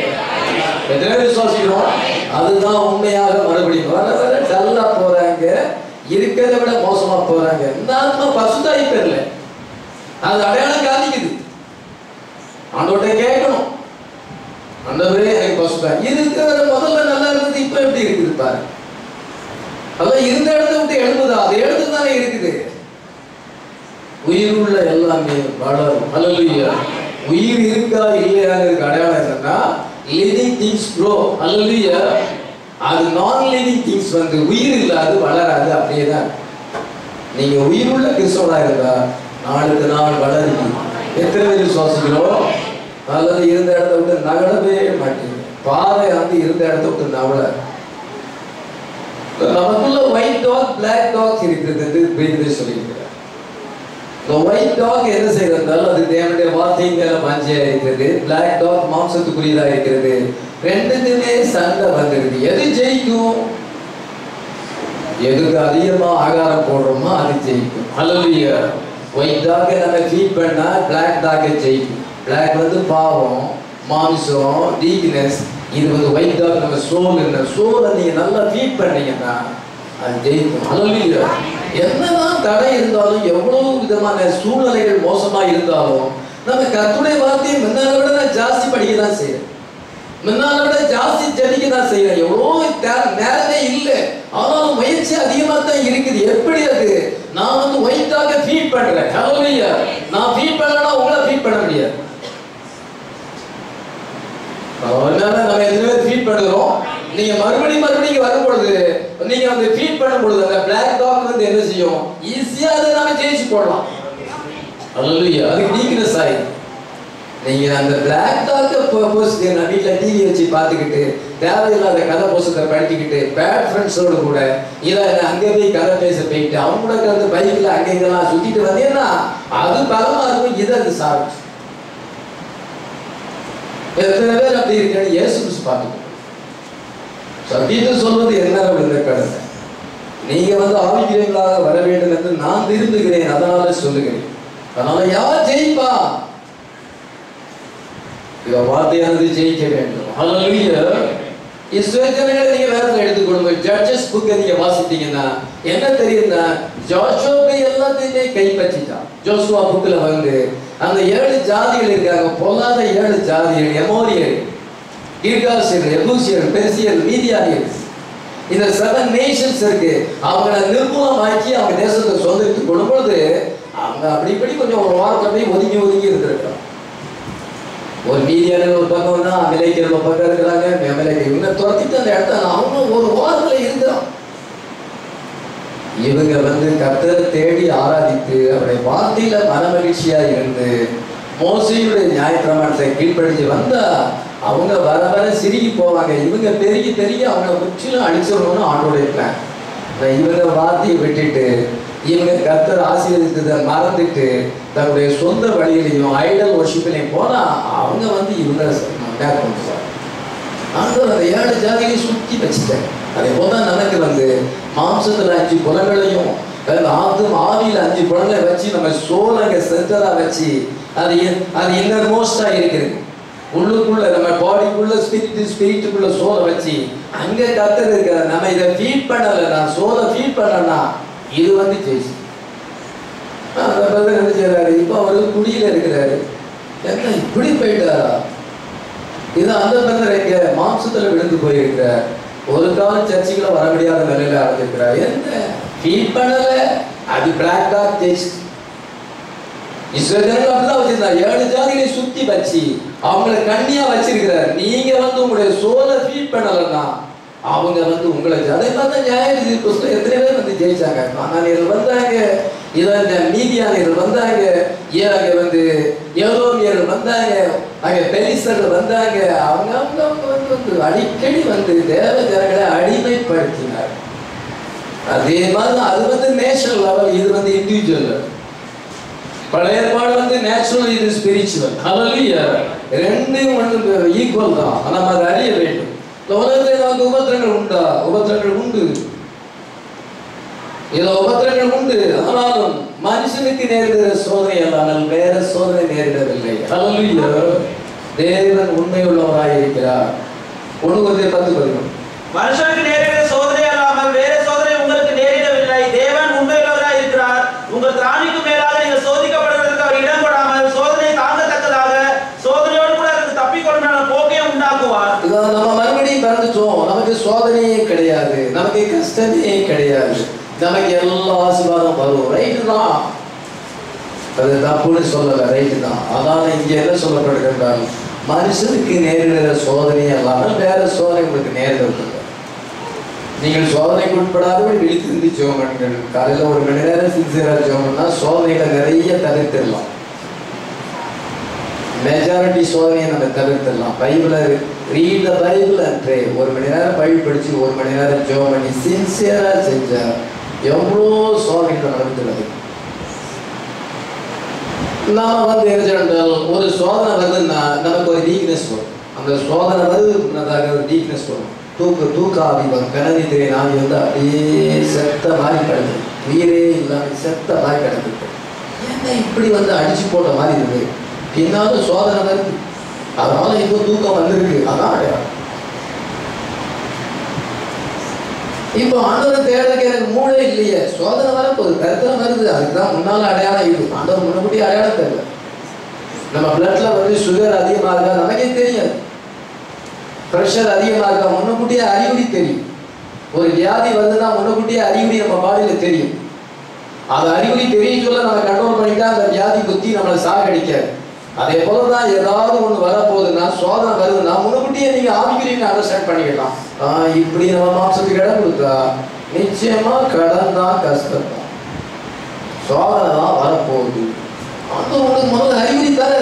எத்தனை விசுவாசிக்கிறோம்? அதுதான் உண்மையாக மறுபடியும் வர வர டல்லா போறாங்க, இருக்கிறத விட மோசமா போறாங்க. இந்த ஆத்மா பசுதாயி பெறல, அது அடையாளம் காணிக்குது. ஆண்டவர்கிட்ட கேட்கணும், ஆண்டவரே எனக்கு பசுதாய் இருக்கிறத முதல்ல நல்லா இருந்தது, இப்ப எப்படி இருக்குது பாரு. அதான் இருந்த இடத்த விட்டு எழுதுதா, அது எழுது தானே இருக்குது. உயிர் உள்ள எல்லாமே வளரும். ஹல்லேலூயா. உயிர் இருக்கா இல்லையாங்கிறதுக்கு அடையாளம் என்னன்னா, லிவிங் திங்ஸ் க்ரோ. ஹல்லேலூயா. அது நான் லிவிங் திங்ஸ் வந்து உயிர் இல்லாது வளராது, அப்படியே தான். நீங்க உயிர் உள்ள கிறிஸ்தவனா இருந்தா நாளுக்கு நாள் வளருங்க. எத்தனை பேர் விசுவாசிக்கிறோம்? அல்லது இருந்த இடத்த விட்டு நகலவே மாட்டீங்க. பாறை வந்து இருந்த இடத்த விட்டு நவல. நமக்குள்ள ஒயிட் டாக் பிளாக் டாக் இருக்குது என்று சொல்லியிருக்கிறார். ஒயிட் டாக் என்ன செய்யறதால் அது தேவனுடைய வார்த்தை மேல வாஞ்சியா இருக்கிறது. பிளாக் டாக் மாம்சத்துக்குரியதா இருக்கிறது. ரெண்டுக்குமே சண்டை வந்துருது. எது ஜெயிக்கும்? எதுக்கு அதிகமா ஆகாரம் போடுறோமோ அது ஜெயிக்கும். ஹல்லேலூயா. ஒயிட் டாக் நம்ம ஃபீட் பண்ணா பிளாக் டாக் ஜெயிக்கும். பிளாக் வந்து பாவம், மாம்சம், வீக்னஸ். இது வந்து ஒயிட் டாக் நம்ம சோல். என்ன சோலை நீங்க நல்லா ஃபீட் பண்ணீங்கன்னா அது ஜெயிக்கும். ஹல்லேலூயா. என்னதான் தடை இருந்தாலும், எவ்வளவு விதமான சூழ்நிலைகள் மோசமா இருந்தாலும், நம்ம கர்த்தருடைய வார்த்தையை முன்னால விட ஜாஸ்தி படிக்க தான் செய்யறோம், முன்னால விட ஜாஸ்தி ஜபிக்க தான் செய்யறோம். எவ்வளோ நேரமே இல்லை, ஆனாலும் முயற்சி அதிகமா தான் இருக்குது. எப்படி அது? நான் வந்து ஒயிட்டாக ஃபீட் பண்றேன். ஹல்லேலூயா. நான் ஃபீட் பண்ணலன்னா உங்களை ஃபீட் பண்ண முடியாது. நம்ம எதுவுமே ஃபீட் பண்ணுறோம். நீங்க மறுபடியும் வரும் பொழுது, நீங்க வந்து ஃபீட் பண்ணும் பொழுது அந்த பிளாக் டாக் வந்து என்ன செய்யும்? ஈஸியா அதை நாம ஜெயிச்சு போடலாம். ஹல்லேலூயா. அதுக்கு வீக்னஸ் ஆயிடும். நீங்க அந்த பிளாக் டாக்க போஸ்ட் நான் வீட்டில் டிவி வச்சு பார்த்துக்கிட்டு தேவையில்லாத கதை போஸ்டத்தை படிச்சுக்கிட்டு பேட் ஃப்ரெண்ட்ஸோடு கூட இல்லை அங்கே போய் கதை பேச போயிட்டு அவங்க கூட கலந்து பைக்கில் அங்கே இங்கெல்லாம் சுற்றிட்டு வந்தீங்கன்னா அது பலமா இருக்கும். இதை அது சாப்பிட்டு எத்தனை பேர் அப்படி இருக்கேன்னு இயேசு கிறிஸ்து பார்த்துக்கணும். சத்தியத்தை சொல்வது என்ன அப்படின்ற கடமை. நீங்க வந்து ஆவிக்குரியவர்களாக வர வேண்டும் என்று நான் விரும்புகிறேன், அதனால சொல்லுகிறேன். அதனால யார் ஜெயிப்பா? இத வார்த்தையானது ஜெயிக்க வேண்டும். ஹல்லேலூயா. இஸ்ரவேல் ஜனங்களை நீங்க வேதத்தை எடுத்துக்கொள்ளுங்க. ஜட்ஜஸ் புக்கை நீங்க வாசித்தீங்கன்னா என்ன தெரியும்னா, ஜோஷுவா எல்லாத்தையுமே கைப்பற்றிட்டான். ஜோஷுவா புக்கில் வந்து அந்த 7 ஜாதிகள் இருக்காங்க, பொல்லாத 7 ஜாதிகள். எமோரியர், கிர்காசியர், எபூசியர், பெர்சியர், மீதியானியர். இந்த 7 நேஷன்ஸ் இருக்கு. அவங்களை நிர்மூலமாக்கி அவங்க தேசத்தை சொந்தத்துக்கு கொள்ளும் பொழுது அவங்க அப்படி இப்படி கொஞ்சம் ஒரு வாரத்தை போய் ஒதுங்கி இருந்திருக்காங்க. ஒரு மீதியான ஒரு பக்கம் தான், அமெரிக்கர் ஒரு பக்கம் இருக்கிறாங்க. அமெரிக்கா இவங்க துரத்திட்டு அந்த இடத்த அவங்க ஒரு வாரத்தில் இருக்கிறோம். இவங்க வந்து கர்த்தரை தேடி ஆராதித்து அவருடைய வார்த்தையில மனமகிழ்ச்சியா இருந்து மோசேயுடைய நியாயப்பிரமாணத்தை கீழ்ப்படிஞ்சு வந்தா அவங்க வர வர சிரிக்கி போவாங்க. இவங்க பெருகி அவங்கள முற்றிலும் அடிச்சிடணும்னு ஆண்டோடைய பிளான். இவங்க வார்த்தையை விட்டுட்டு இவங்க கர்த்தர் ஆசீர்வதித்ததை மறந்துட்டு தன்னுடைய சொந்த வழியிலையும் ஐடல் வர்ஷிப்பிலையும் போனா அவங்க வந்து இவங்க ஆண்டவர் அந்த 7 ஜாதிகளையும் சுற்றி வச்சுட்டேன். அதே போல நமக்கு வந்து மாம்சத்துல 5 புலங்களையும் ஆவியில 5 புலங்களை வச்சு நம்ம சோல் அங்க சென்டரா வச்சு அது இன்னர் மோஸ்டா இருக்குது. உள்ளுக்குள்ள நம்ம பாடிக்குள்ள ஸ்பிரிட்டுக்குள்ள சோலை வச்சு அங்க கர்த்தர் இருக்கிறார். நம்ம இதை ஃபீட் பண்ணல, நான் சோலை ஃபீட் பண்ணனா இது ஜெயிச்சு. அந்த பிரதர் என்ன செய்யறாரு, இப்போ அவரு குடியில இருக்கிறாரு. என்ன இப்படி போயிட்டாரா? இது அந்த பிரதர் எங்க மாம்சத்துல விழுந்து போயிருக்கிறார். ஒரு காலம் சர்ச்சுக்குள்ள வர முடியாத நிலையில அடைஞ்சிருக்கிறார். என்ன ஃபீட் பண்ணல, அது பிளாக் டாக் டெஸ்ட். இஸ்ரவேல் அப்படிதான் வச்சிருந்தார். 7 ஜாதிகளை சுத்தி வச்சு அவங்களை கண்ணியா வச்சிருக்கிறார். நீங்க உங்களுடைய சோலை ஃபீட் பண்ணலன்னா அவங்க உங்களை அதே மாதிரி நியாயவிதி புஸ்தகம் எத்தனை பேர் ஜெயிச்சாங்க. அனானியர்கள் வந்தாங்க, மீதியானியர்கள் வந்தாங்க, யோரோமியர்கள் வந்தாங்க, அங்க பெலிஸ்தர்கள் வந்தாங்க. அவங்க அடிக்கடி தேவ ஜனங்களை அடிமைப்படுத்தினார். அதே மாதிரி அது நேஷனல் லெவல், இது இண்டிவிஜுவல் லெவல். பழைய ஏற்பாடு நேச்சுரல், இது ஸ்பிரிச்சுவல். ஹல்லேலூயா. ரெண்டும் ஈக்குவல் தான். நம்ம அதை அறிய வேண்டும். உலகத்தில் நமக்கு உபத்திரங்கள் உண்டா? உபத்திரங்கள் உண்டு. இதுல உபத்திரங்கள் உண்டு. ஆனாலும் மனுஷனுக்கு நேரிடுகிற சோதனை அல்லாமல் வேற சோதனை நேரிடவில்லை. ஹல்லேலூயா. தேவன் உண்மையுள்ளவராய் இருக்கிறார். 1:10 மனுஷனுக்கு நேரிடுகிற சோதனை அல்லாமல் வேற சோதனை உங்களுக்கு நேரிடவில்லை. தேவன் உண்மையுள்ளவராய் இருக்கிறார். உங்கள் திராணிக்கு மேலாக நீங்கள் சோதிக்கப்படுவதற்கு அவர் இடம் கொடாமல் சோதனை தாங்கத்தக்கதாக சோதனையோடு கூட அதுக்கு தப்பிக்கொள்ளும் போக்கே உண்டாக்குவார். நம்ம மறுபடியும் பிறந்துட்டோம். நமக்கு சோதனையே கிடையாது, நமக்கு கஷ்டமே கிடையாது, நமக்கு எல்லா ஆசீர்வாதம் வரும். ரைட்டு தான், அது தப்புன்னு சொல்லல, ரைட்டு தான். அதனால இங்க என்ன சொல்லப்படுகின்றால், மனுஷனுக்கு நேரிடுகிற சோதனை அல்லாமல் வேற சோதனை உங்களுக்கு நேரிடுறது. நீங்கள் சோதனைக்கு உட்படாதபடி விழித்திருந்து ஜெபம் பண்ணுங்கள். காலையில் 1 மணி நேரம் சின்சியரா ஜெபம் பண்ணா சோதனைகளை நிறைய தவிர்த்திடலாம். மெஜாரிட்டி சோதனையை நம்ம தவிர்த்திடலாம். பைபிளை read the Bible and pray. 1 மணி நேரம் பைபிள் படிச்சு 1 மணி நேரம் ஜெபம் பண்ணி சின்சியரா செஞ்சா எவ்வளோ சோதனைகள் நடந்துள்ளது. நாம என்ன ஒரு சோதனை வருதுன்னா நமக்கு ஒரு வீக்னஸ் வரும். அந்த சோதனை வருது ஒரு வீக்னஸ் வரும். தூக்காவி வரும். கணனித்திரை நாவி அப்படியே செத்த மாதிரி கிடந்து, உயிரே இல்லாமல் செத்த மாதிரி கிடந்துட்டு என்ன இப்படி அடிச்சு போட்ட மாதிரி இருக்கு. பின்னாலும் சோதனை வருது, அதனால இப்போ தூக்கம் வந்திருக்கு. அதான் அடையாளம். இப்போ ஆண்டவரை தேடுறதுக்கு எனக்கு மூளை இல்லையே, சோதனை வரப்போகுது, கருத்தம் வருது, அதுக்குதான் முன்னால அடையாளம் இது. ஆண்டவர் முன்னக்கூட்டி அடையாளம் தெரியல. நம்ம பிளட்ல சுகர் அதிகமாக இருக்கா நமக்கே தெரியாது, ப்ரெஷர் அதிகமாக இருக்கா முன்னக்கூட்டியே அறிகுறி தெரியும். ஒரு வியாதி வந்துன்னா முன்னக்கூட்டியே அறிகுறி நம்ம பாடியில தெரியும். அது அறிகுறி தெரியும் சொல்ல நம்ம கண்ட்ரோல் பண்ணிட்டா அந்த வியாதி குத்தி நம்மளை சாகடிக்காது. அதே போலதான் ஏதாவது ஒண்ணு வரப்போகுதுன்னா, சோதனை வருதுன்னா முன்னக்கூட்டியே நீங்க ஆவிக்குரிய அண்டர்ஸ்டாண்ட் பண்ணிக்கலாம். இப்படி நம்ம மாம்சத்துக்கு இடம் கொடுத்தா நிச்சயமா கடன் தான், கஷ்டம் தான், சோதனை தான் வரப்போகுது. அந்த உங்களுக்கு முதல்ல அறிகுறி தர.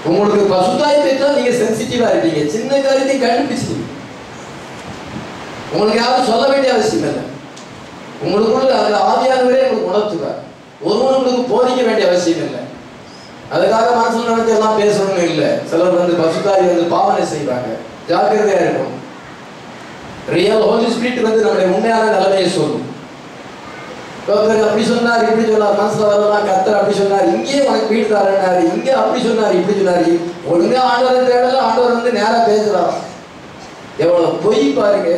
உங்களுக்கு பசுத்தாய் பெற்றா நீங்க சென்சிட்டிவா இருக்கீங்க, சின்ன காரியத்தை கண்டுபிடிச்சிட்டீங்க. உங்களுக்கு யாரும் சொல்ல வேண்டிய அவசியம் இல்லை. உங்களுக்குள்ள அந்த ஆவியானவரே உங்களுக்கு உணர்த்துவார். ஒருவன் உங்களுக்கு போதிக்க வேண்டிய அவசியம் இல்லை. அதுக்காக மனசுல நினைச்சு எல்லாம் பேசணும்னு இல்லை. சிலர் பசுத்தாய் பாவனை செய்வாங்க, ஜாக்கிரதையா இருக்கும். ரியல் ஹோலி ஸ்பிரிட் நம்முடைய உண்மையான நிலைமையை சொல்லும். அப்படி சொன்னார், இப்படி சொன்னார், மனசுல வரலாம். கர்த்தர் அப்படி சொன்னார், இங்கே உனக்கு வீடு தரேன்னாரு, இங்கே அப்படி சொன்னார், இப்படி சொன்னாரு. ஒழுங்கா ஆண்டவரை தேடல, ஆண்டவர் நேரா பேசுறார். எவ்வளவு பொய் பாருங்க.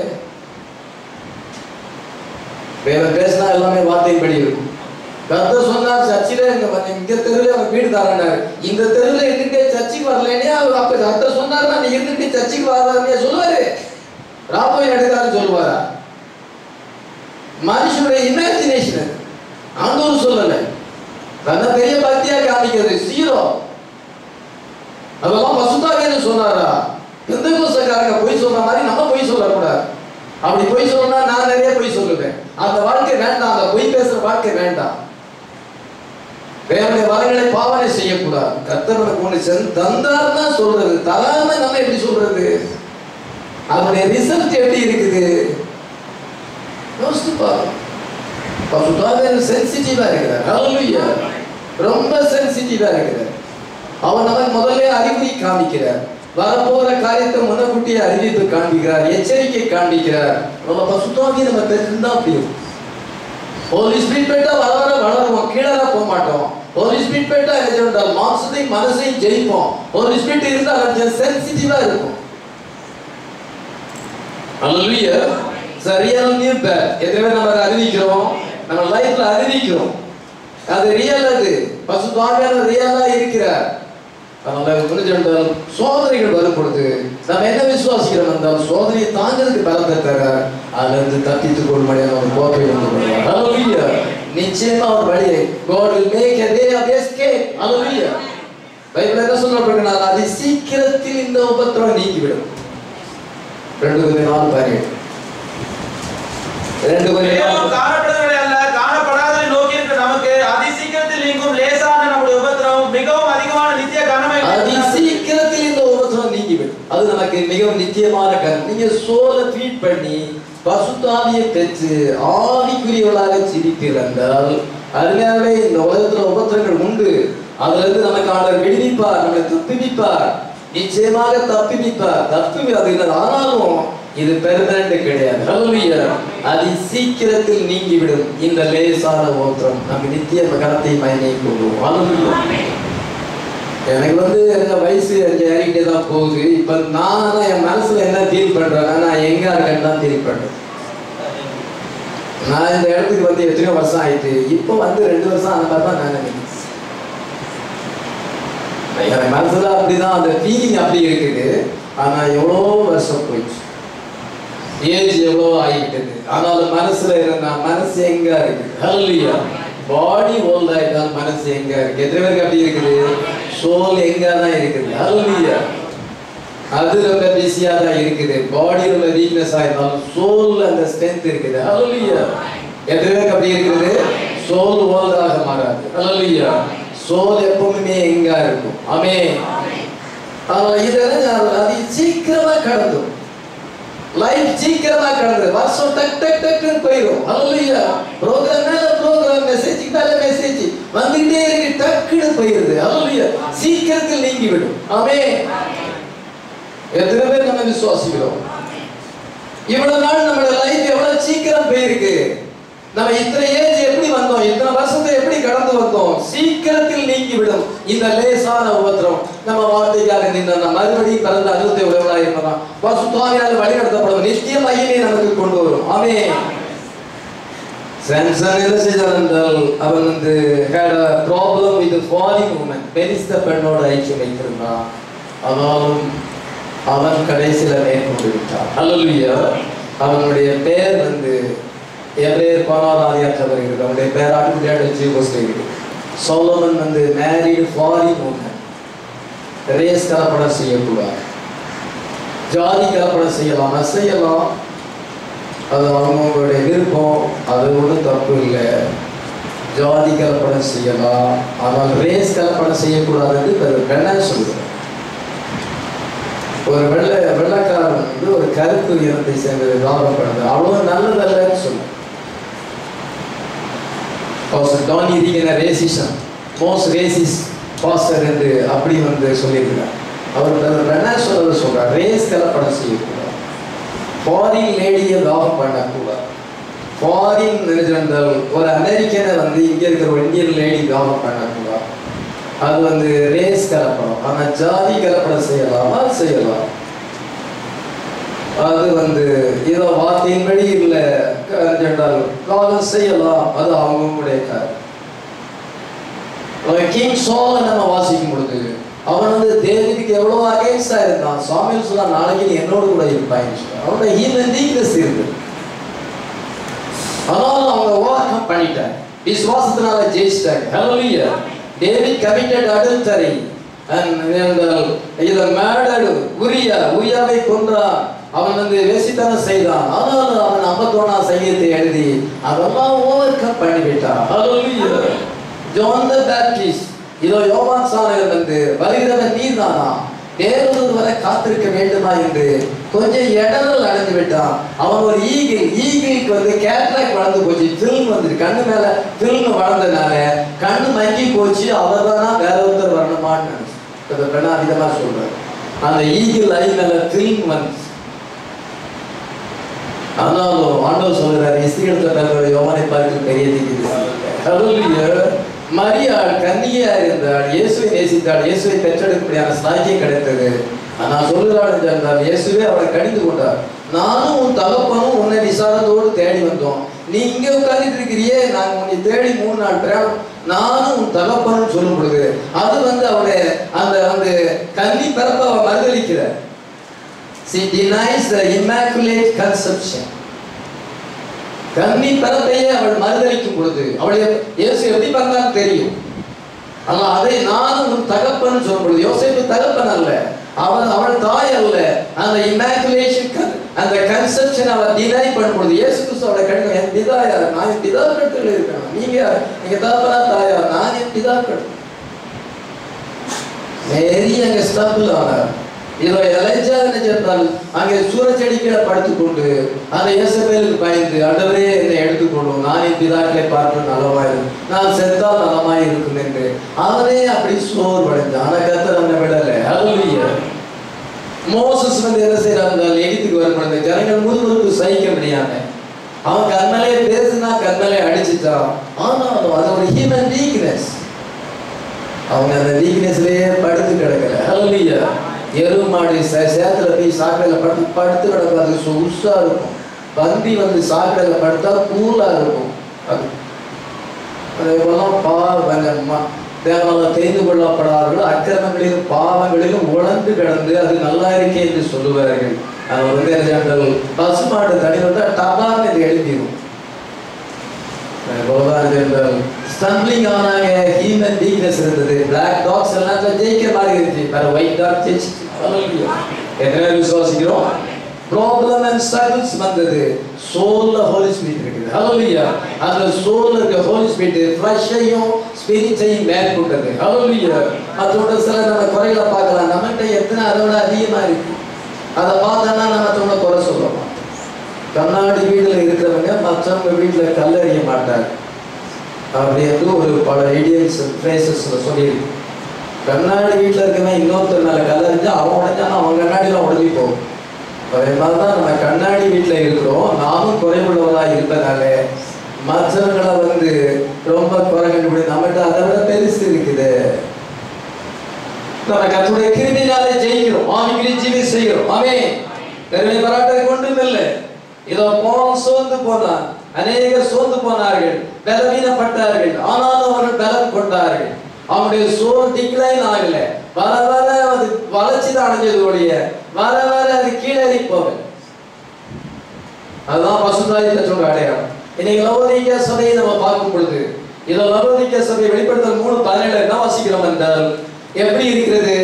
வேற பேசினா எல்லாமே வார்த்தைப்படி இருக்கும். கர்த்தர் சொன்னார், சர்ச்சில இங்க தெருவில் அவன் வீடு தரேன்னாரு. இந்த தெருவில் இருந்துட்டே சர்ச்சுக்கு வரலன்னே அவர் அப்ப கர்த்தர் சொன்னார், நீ இருந்துட்டு சர்ச்சுக்கு வராதுன்னு சொல்லுவாரு. ராப்போய் எடுக்காருன்னு சொல்லுவாரா? மனுஷனுடைய இமேஜினேஷன். ஆண்டவர் சொல்லல, தன்னை பெரிய பக்தியா காமிக்கிறது ஜீரோ. அதெல்லாம் பசுத்தாவின்னு சொன்னாரா? பெந்தெகோஸ்தேக்காரங்க பொய் சொல்ற மாதிரி நம்ம பொய் சொல்லக்கூடாது. அப்படி பொய் சொன்னா நான் நிறைய பொய் சொல்லுவேன். அந்த வாழ்க்கை வேண்டாம், அந்த பொய் பேசுற வாழ்க்கை வேண்டாம். வேறுடைய வரங்களை பாவனை செய்யக்கூடாது. கர்த்தர் ஒண்ணு தந்தார்னா சொல்றது, தராம நம்ம எப்படி சொல்றது? அதனுடைய ரிசல்ட் எப்படி இருக்குது? சென்சிட்டிவா இருக்கிறார். ரொம்ப சென்சிட்டிவா இருக்கிறார். அவன் நமக்கு முதல்ல அறிகுறி காமிக்கிறார். வரப்போற காரியத்தை முன்னக்கூட்டியே அறிவிப்பு காண்பிக்கிறார், எச்சரிக்கை காண்பிக்கிறார். பசுத்தாவியை நம்ம தெரிஞ்சுதான் அப்படியும். ஹோலி ஸ்பிரிட் போயிட்டா வர வர வளருவோம், கீழே போக மாட்டோம். ஹோலி ஸ்பிரிட் போயிட்டா என்ன சொல்றால் மாம்சத்தையும் மனசையும் ஜெயிப்போம். ஹோலி ஸ்பிரிட் இருந்தா கொஞ்சம் சென்சிட்டிவா இருக்கும். அல்லேலூயா. ரியல் நியூ பேர் எதுவே நம்ம அறிவிக்கிறோம், நம்ம லைஃப்ல அறிவிக்கிறோம். அது ரியல், அது பசுத்தாவியான ரியலா இருக்கிறார். அதனால புரிஞ்சுட்டால் சோதனைகள் வரும் பொழுது நம்ம என்ன விசுவாசிக்கிறோம் என்றால் சோதனையை தாங்கிறதுக்கு பலத்தை தர அதுல இருந்து தப்பித்துக் கொள்ளும்படியான ஒரு போக்கை வந்து நிச்சயமா ஒரு வழியை God will make a way of escape. Hallelujah. Bible என்ன சொல்லப்படுகிறது, அது சீக்கிரத்தில் இந்த உபத்திரவம் நீங்கிவிடும். 2 Corinthians 4:8. 2 Corinthians காணப்படுவதை அல்ல காணப்படாததை நோக்கி இருக்க நமக்கு அதிசீக்கிரத்தில் நீங்கும் லேசான நம்முடைய உபத்திரவம் மிகவும் அதிகமான நித்திய கனமை அதிசீக்கிரத்தில் இந்த உபத்திரவம் நீங்கிவிடும். அது நமக்கு மிகவும் நித்தியமான கனம். நீங்க சோலை ஃபீட் பண்ணி பசுத்தாவியை பெற்று ஆவிக்குரியவளாக சிரிப்பீர்கள் என்றால் அருமையாகவே இந்த உலகத்துல உபத்திரங்கள் உண்டு. அதுல இருந்து நமக்கு ஆண்டவர் விடுவிப்பார், நம்மளை தப்பிப்பார், நிச்சயமாக தப்பிப்பார். அது இல்லை, ஆனாலும் இது பெர்மனன்ட் கிடையாது. ஹல்லேலூயா. அது சீக்கிரத்தில் நீங்கிவிடும். இந்த லேசான உபத்திரம் நம்ம நித்திய கனத்தை மகிமை கொள்வோம். ஹல்லேலூயா. எனக்கு என்ன வயசு ஏறிக்கிட்டே தான் போகுது. இப்ப நான் என் மனசுல என்ன ஃபீல் பண்றேன்னா நான் எங்க இருக்கேன்னு தான் ஃபீல் பண்றேன். நான் இந்த இடத்துக்கு எத்தனையோ வருஷம் ஆயிட்டு, இப்போ 2 வருஷம் அந்த மாதிரி தான் நான் நினைக்கிறேன். என் மனசுல அப்படிதான் அந்த ஃபீலிங் அப்படி இருக்குது. ஆனா எவ்வளோ வருஷம் போயிடுச்சு, ஏஜ் எவ்வளோ ஆகிட்டது. ஆனாலும் மனசுல இருந்தா மனசு எங்க இருக்கு? ஹல்லேலூயா. பாடி ஓல்ட் ஆயிட்டால் மனசு எங்க இருக்கு? எத்தனை பேருக்கு அப்படி இருக்குது? சோல் எங்க தான் இருக்குது? ஹல்லேலூயா. அது ரொம்ப பிஸியா தான் இருக்குது. பாடி ரொம்ப வீக்னஸ் ஆயிருந்தாலும் சோல் அந்த ஸ்ட்ரென்த் இருக்குது. ஹல்லேலூயா. எத்தனை பேருக்கு அப்படி இருக்குது? சோல் ஓல்டாக மாறாது. ஹல்லேலூயா. சோல் எப்பவுமே எங்க இருக்கும். ஆமென். இதெல்லாம் அது சீக்கிரமா கடந்தும், லைஃப் சீக்கிரமா கடந்து வருஷம் டக் டக் டக்குன்னு போயிடும். ஹல்லேலூயா. ப்ரோக்ராம் மேல ப்ரோக்ராம், மெசேஜ் மேல மெசேஜ் வந்துகிட்டே இருக்கு, டக்குன்னு போயிருது. ஹல்லேலூயா. சீக்கிரத்தில் நீங்கிவிடும். ஆமென். எத்தனை பேர் நம்ம விசுவாசிக்கிறோம்? இவ்வளவு நாள் நம்மளோட லைஃப் எவ்வளவு சீக்கிரம் போயிருக்கு. நம்ம இத்தனை ஏஜ் எப்படி வந்தோம், இத்தனை வருஷத்தை எப்படி கடந்து வந்தோம். சீக்கிரத்தில் நீங்கிவிடும் இந்த லேசான உபத்திரம். நம்ம வார்த்தைக்காக நின்று மறுபடியும் பிறந்த அனுபவத்தை உடையவளாக இருந்தோம். பசுத்தாவியால் வழி நடத்தப்படும் நித்திய மகிமையை நமக்கு கொண்டு வரும். ஆமென். சாம்சன் என்ன செய்தான் என்றால் அவன் had a problem with a foreign woman. பெரிஸ்த பெண்ணோடு ஐக்கியம் வைத்திருந்தான். ஆனாலும் அவன் கடைசியில மேற்கொண்டு விட்டான். ஹல்லேலூயா. அவனுடைய பேர் எபிரேயர் 16 வருகிறது. அவனுடைய பேர் ஆட்டுக்குட்டியாடு Jeevasri. Solomon married foreign woman. Race கலப்படம் செய்யக்கூடாது, ஜாதி கலப்படம் செய்யலாம். அது அவங்களுடைய விருப்பம், அது ஒன்றும் தப்பு இல்லை. ஜாதி கலப்படம் செய்யலாம், ஆனால் ரேஸ் கலப்படம் செய்யக்கூடாதுன்னு பெண்ணை சொல்லுவேன். ஒரு வெள்ளக்காரன் ஒரு கருப்பு இனத்தை சேர்ந்தது விவாதம் பண்ணது அவ்வளவு நல்லதல்லன்னு சொல்லுவேன். Donny Regan a racism, most racist pastor என்று அப்படி சொல்லியிருக்கிறார். அவர் என்ன சொல்றார், ரேஸ் கலப்படம் செய்யக்கூடாது, ஃபாரின் லேடியை லவ் பண்ணக்கூடாது. ஃபாரின் ஒரு அமெரிக்கனை இங்க இருக்கிற ஒரு இந்தியன் லேடி லவ் பண்ணக்கூடாது. அது ரேஸ் கலப்படம். ஆனா ஜாதி கலப்படம் செய்யலாம். அது ஏதோ வார்த்தையின்படி இல்லை காலம் செய்யலாம். அது அவங்களுடைய காரணம். கிங் சோலை நம்ம வாசிக்கும் பொழுது அவன் தேவனுக்கு எவ்வளவு அகேன்ஸ்டா இருந்தான். சாமியல் சொன்னா நாளைக்கு நீ என்னோடு கூட இருப்பாயின்னு சொல்ல. அவனோட வீக்னஸ் இருக்கு. ஆனாலும் அவங்க ஓவர் கம் பண்ணிட்டாங்க, விசுவாசத்தினால ஜெயிச்சிட்டாங்க. ஹல்லேலூயா. டேவிட் கமிட்டட் அடல்டரி and உரியாவை கொன்றான். அவன் வேசித்தனம் செய்தான். ஆனாலும் அவன் 51ஆம் சங்கீதத்தை எழுதி அதெல்லாம் ஓவர் கம் பண்ணிவிட்டான். ஹல்லேலூயா. ஜான் தி பேப்டிஸ்ட், இதோ யோவான் சாணகன் வருகிறவன் நீதானா, தேவதூதன் வரை காத்திருக்க வேண்டுமா என்று கொஞ்சம் இடரல் அடைஞ்சு விட்டான். அவன் ஒரு ஈகிளுக்கு கேட்லாக் வளர்ந்து போச்சு. ஃபில்ம் கண்ணு மேல ஃபில்ம் வளர்ந்ததுனால கண்ணு மங்கி போச்சு. அவர் தானா வேற ஒருத்தர் வரணுமான்னு நினைச்சு பெண்ணா அதிகமா சொல்றாரு. அந்த ஈகிள் ஐ மேல ஃபிலிம் வந்து. ஆனாலும் ஆண்டவர் சொல்கிறார், இஸ்ரவேலில் பிறந்த யோவானை பார்த்து பெரிய திக்கு. மரியாள் கன்னிகையா இருந்தாள், இயேசுவை நேசித்தாள், இயேசுவை பெற்றெடுக்கும்படியான சாக்கியம் கிடைத்தது. நான் சொல்லுகிறாள் என்றால் இயேசுவே அவளை கடிந்து கொண்டார். நானும் உன் தகப்பனும் உன்னை விசாரத்தோடு தேடி வந்தோம். நீ இங்கே உட்கார்ந்துட்டு இருக்கிறியே, நாங்கள் உன்னை தேடி 3 நாள் பிரயாணம். நானும் உன் தகப்பனும் சொல்லும் பொழுது அது அவளுடைய அந்த கன்னி பிறப்பை அவள் மறுதளிக்கிறார். She denies the immaculate conception. கன்னி பிறப்பையே அவள் மறுதளிக்கும் பொழுது அவளை இயேசு எப்படி பண்ணாலும் தெரியும். ஆனா அதை நானும் உன் தகப்பன் சொல்லும் பொழுது யோசேப்பு தகப்பன் அல்ல, அவள் தாய் அல்ல. அந்த இமாகுலேஷன் அந்த கன்செப்ஷன் அவள் டினை பண்ணும் பொழுது இயேசு கிறிஸ்து அவளை கடிதம், என் பிதா யார்? நான் என் பிதா கட்டுல இருக்கேன். நீங்க நீங்க தகப்பனா தாயா? நான் என் பிதா கட்டு. மேரி அங்க ஸ்டம்பிள் ஆனார். இதோ எலைஜா என்ன செய்தால் அங்கே சூரச்செடி கீழே படுத்துக்கொண்டு அந்த இயேசபேலுக்கு பயந்து, ஆண்டவரே என்னை எடுத்துக்கொள்ளும், நான் என் பிதாக்களை பார்த்து நலமாயிருக்கும், நான் செத்தால் நலமாய் இருக்கும் என்று அவனே அப்படி சோர்வடைந்தான். ஆனா கர்த்தர் அவனை விடலை. ஹல்லேலூயா. மோசஸ் என்ன செய்யறாங்க, எகிப்துக்கு வரும்பொழுது ஜனங்கள் முதுகுறுப்பு சகிக்க முடியாம அவன் கண்மலையை பேசுனா கண்மலையை அடிச்சுட்டான். ஆனாலும் அது ஒரு ஹியூமன் வீக்னஸ். அவங்க அந்த வீக்னஸ்லயே படுத்து கிடக்கல. ஹல்லேலூயா. எருவு மாடு சேத்துல போய் சாக்கடையில படுத்து கிடக்காது, சொகுசா இருக்கும். பந்தி சாக்கடையில படுத்தா கூலா இருக்கும். அதேபோலாம் தேவனால் தெரிந்து கொள்ளப்படாதவர்கள் அக்கிரமங்களிலும் பாவங்களிலும் உழந்து கிடந்து அது நல்லா இருக்கே என்று சொல்லுவார்கள். அது பசுமாடு தனி வந்தா டபான்னு இது எழுதிடும். ஸ்டம்பிளிங் ஆனாங்க. ஹியூமன் வீக்னஸ் இருந்தது. பிளாக் டாக்ஸ் எல்லாம் ஜெயிக்க மாதிரி இருந்துச்சு. வேற ஒயிட் டாக் ஜெயிச்சு. என்ன விசுவாசிக்கிறோம்? ப்ராப்ளம் அண்ட் ஸ்ட்ரகிள்ஸ் வந்தது. சோல்ல ஹோலி ஸ்பிரிட் இருக்குது. ஹல்லேலூயா. அந்த சோல்ல இருக்க ஹோலி ஸ்பிரிட் ஃப்ளஷையும் ஸ்பிரிட்டையும் மேற்கொண்டது. ஹல்லேலூயா. அதோட சில நம்ம குறைகளை பார்க்கலாம். நம்மகிட்ட எத்தனை அதோட அதிகமா இருக்கு. அதை பார்த்தோன்னா நம்ம மற்றவங்க குறை சொல்லுவோம். கண்ணாடி வீட்டில் இருக்கிறவங்க மற்றவங்க வீட்டில் கல்லறிய மாட்டாங்க. அப்படி வந்து ஒரு பல ஐடியல்ஸ் ஃப்ரேசஸ்ல சொல்லியிருக்கு. கண்ணாடி வீட்டில் இருக்கவன் இன்னொருத்தர் மேலே கல்லறிஞ்சா அவன் உடைஞ்சானா அவன் கண்ணாடிலாம் உடஞ்சி போகும். அதே மாதிரி தான் நம்ம கண்ணாடி வீட்டில் இருக்கிறோம். நாமும் குறைவுள்ளவராக இருப்பதால மற்றவங்களை ரொம்ப குறை கண்டுபிடி நம்மகிட்ட அதை விட பெருசு இருக்குது. நம்ம கர்த்தருடைய கிருபையினாலே ஜெயிக்கிறோம். ஆவிக்குரிய ஜீவியம் செய்கிறோம். ஆமென். பெருமை பாராட்ட ஒன்றும் இல்லை. இதோ போன் சோர்ந்து போனான். அநேகர் சோர்ந்து போனார்கள், பலவீனப்பட்டார்கள். ஆனாலும் அவர்கள் பலம் கொண்டார்கள். அவனுடைய சோல் டிக்ளைன் ஆகல. வர வர அது வளர்ச்சி தான் அடைஞ்சது ஒழிய வர வர அது கீழறி போகல. அதுதான் பசுத்தாயிட்ட சொல்ற அடையாளம். இன்னைக்கு லவோதிக்கா சபையை நம்ம பார்க்கும் பொழுது இதோ லவோதிக்கா சபை வெளிப்படுத்தல் 3:17 என்ன வாசிக்கிறோம் என்றால் எப்படி இருக்கிறது?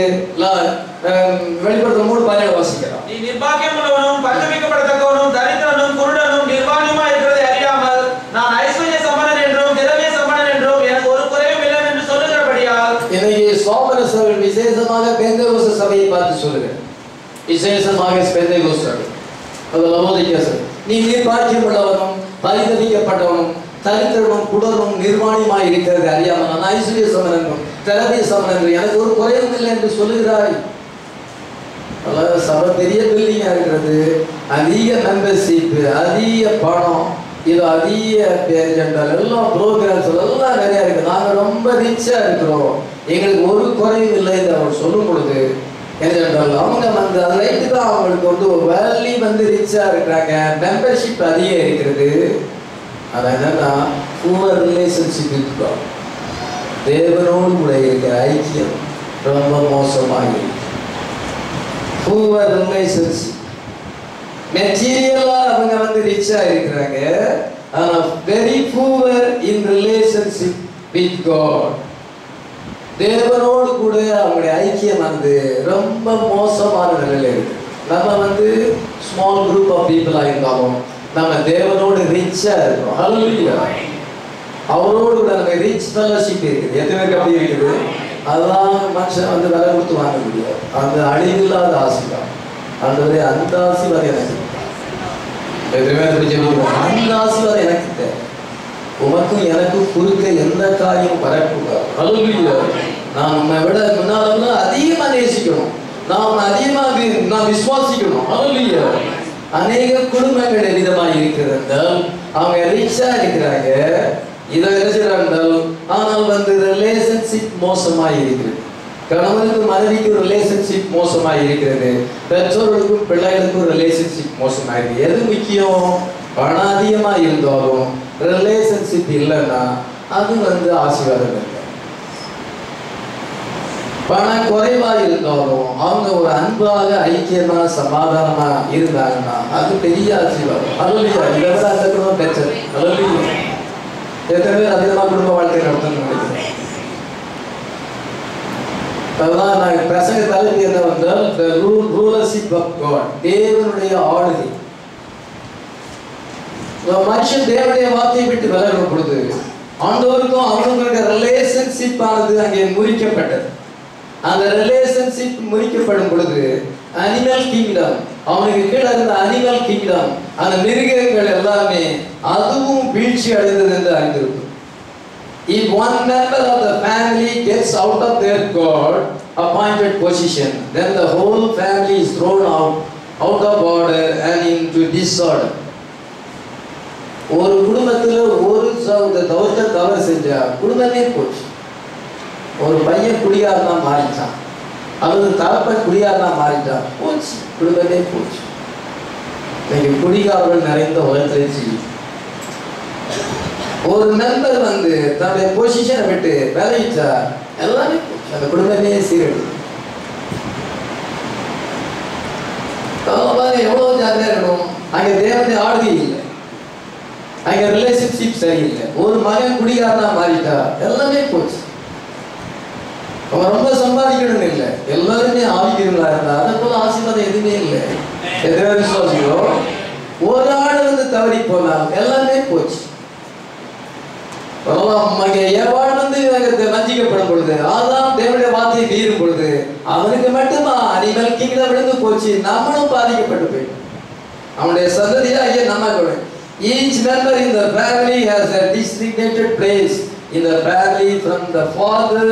வெளிப்படுத்தல் 3:17 வாசிக்கிறோம். நீ நிர்பாக்கியமுள்ளவனும் பரிதபிக்கப்படத்தக்கவனும் தரித்திரனும் குருடனும் நிர்வாணியுமா இருக்கிறதை அறியாமல் நான் ஐஸ்வர்ய சம்பன்னன் என்றும் திரவிய சம்பன்னன் என்றும் எனக்கு ஒரு குறைவும் இல்லை என்று சொல்லுகிறபடியால் இன்னைக்கு சோமரசர்கள் விசேஷமாக பெந்தேகோஸ்து சபையை பார்த்து சொல்லுகிறேன். விசேஷமாக பெந்தேகோஸ்து அது லவோதிக்கா சபை. நீ நிர்பாக்கியமுள்ளவனும் பரிதபிக்கப்பட்டவனும் தரித்திரனும் குடனும் நிர்வாணியுமாய் இருக்கிறது அறியாமல் நான் ஐஸ்வர்ய சம்பன்னனும் திரவிய சம்பன்னன் எனக்கு ஒரு குறைவும் இல்லை என்று சொல்லுகிறாய். சபை பெரிய பில்டிங்கா இருக்கிறது, அதிக மெம்பர்ஷிப், அதிக பணம், இது அதிக பேஜெண்டல் எல்லாம் ப்ரோக்ராம்ஸ் எல்லாம் நிறைய இருக்கு. நாங்க ரொம்ப ரிச்சா இருக்கிறோம், எங்களுக்கு ஒரு குறையும் இல்லை என்று அவர் சொல்லும் பொழுது என்னென்றால் அவங்க அது ரைட்டு தான். அவங்களுக்கு ஒரு வேல்யூ ரிச்சா இருக்கிறாங்க, மெம்பர்ஷிப் அதிகம் இருக்கிறது. அது என்னன்னா புவர் ரிலேஷன்ஷிப் இருக்கும். தேவனோடு கூட இருக்கிற ஐக்கியம் ரொம்ப மோசமாக புவர் ரிலேஷன்ஷிப். மெட்டீரியலா அவங்க ரிச்சா இருக்கிறாங்க, ஆனா very poor in relationship with God. தேவனோடு கூட அவங்களுடைய ஐக்கியம் ரொம்ப மோசமான நிலையில இருக்கு. நம்ம ஸ்மால் குரூப் ஆஃப் பீப்புளா இருந்தாலும் நம்ம தேவனோடு ரிச்சா இருக்கிறோம். ஹல்லேலூயா. அவரோடு கூட நம்ம ரிச் ஃபெல்லோஷிப் இருக்குது. எத்தனை பேருக்கு அப்படி இருக்குது? அதெல்லாம் மனுஷன் விலை கொடுத்து வாங்க முடியாது. அந்த அழிவில்லாத ஆசீர்வாதம் அந்த ஆசீர்வாதம் எனக்கு அந்த ஆசீர்வாதம் எனக்கு தேவை. உமக்கும் எனக்கும் குறுக்க எந்த காரியம் வரக்கூடாது. ஹல்லேலூயா. நான் உன்னை விட முன்னால அதிகமா நேசிக்கணும், நான் உன்னை அதிகமா நான் விசுவாசிக்கணும். ஹல்லேலூயா. அநேக குடும்பங்கள் விதமாக இருக்கிறது என்றால் அவங்க ரிச்சா இருக்கிறாங்க, இதை இருக்கிறார்கள், ஆனால் ரிலேஷன்ஷிப் மோசமாக இருக்கிறது. கணவனுக்கும் மனைவிக்கும் ரிலேஷன்ஷிப் மோசமாக இருக்கிறது, பெற்றோர்களுக்கும் பிள்ளைகளுக்கும் ரிலேஷன்ஷிப் மோசமாக இருக்கு. எது முக்கியம்? பணம் அதிகமாக இருந்தாலும் ரிலேஷன்ஷிப் இல்லைன்னா அது ஆசீர்வாதம் இல்லை. பணம் குறைவாக இருந்தாலும் அவங்க ஒரு அன்பாக ஐக்கியமா சமாதானமா இருந்தாங்கன்னா அது பெரிய ஆசீர்வாதம். அல்லையா? இதை விட அந்த குடும்பம் பெற்றது. அல்லையா? எத்தனை பேர் அதிகமாக குடும்ப வாழ்க்கை நடத்தணும்னு நினைக்கிறேன். அதெல்லாம் நாங்கள் பிரசங்க தலைப்பு என்னவென்றால் the rulership of God, தேவனுடைய ஆளுகை. மனுஷன் தேவனுடைய வார்த்தையை விட்டு விலகும் பொழுது ஆண்டவருக்கும் அவர்களுடைய ரிலேஷன்ஷிப் ஆனது அங்கே முறிக்கப்பட்டது. அந்த ரிலேஷன்ஷிப் முறிக்கப்படும் பொழுது அனிமல் கிங்டம், அவனுக்கு கீழே இருந்த அனிமல் கிங்டம், அந்த மிருகங்கள் எல்லாமே அதுவும் வீழ்ச்சி அடைந்தது என்று அறிந்திருக்கும். If one member of the family gets out of their God appointed position, then the whole family is thrown out of order and into disorder. ஒரு குடும்பத்தில் ஒரு தவறு செஞ்சா குடும்பமே போச்சு. ஒரு பையன் குடியாரனா மாறிட்டான், அல்லது தகப்பன் குடியாரனா மாறிட்டான், போச்சு, குடும்பமே போச்சு. இன்னைக்கு குடிகாரர்கள் நிறைந்த உலகத்தில் ஒரு மெம்பர் தன்னுடைய பொசிஷனை விட்டு விளையிட்டா எல்லாமே போச்சு, அந்த குடும்பமே சீரடி. எவ்வளவு ஜாலியா இருக்கணும். அங்க தேவனுடைய ஆளுகை இல்லை, அங்க ரிலேஷன்ஷிப் சரியில்லை. ஒரு மகன் குடிகாரனா மாறிட்டா எல்லாமே போச்சு. அவன் ரொம்ப சம்பாதிக்கணும் இல்லை, எல்லாருமே ஆவிக்கிறவங்களா இருந்தா அதை போல ஆசீர்வாதம் எதுவுமே இல்லை. எத்தனை விசுவாசிக்கிறோம்? ஒரு ஆள் தவறி போனால் எல்லாமே போச்சு. வஞ்சிக்கப்படும் பொழுது அதான் தேவனுடைய வார்த்தையை மீறும் பொழுது அவனுக்கு மட்டுமா அனிமல் கிங்டம் விழுந்து போச்சு, நம்மளும் பாதிக்கப்பட்டு போயிடும். அவனுடைய சந்ததியா ஐயா நம்ம கூட. Each member in the family has a designated place in the family, from the father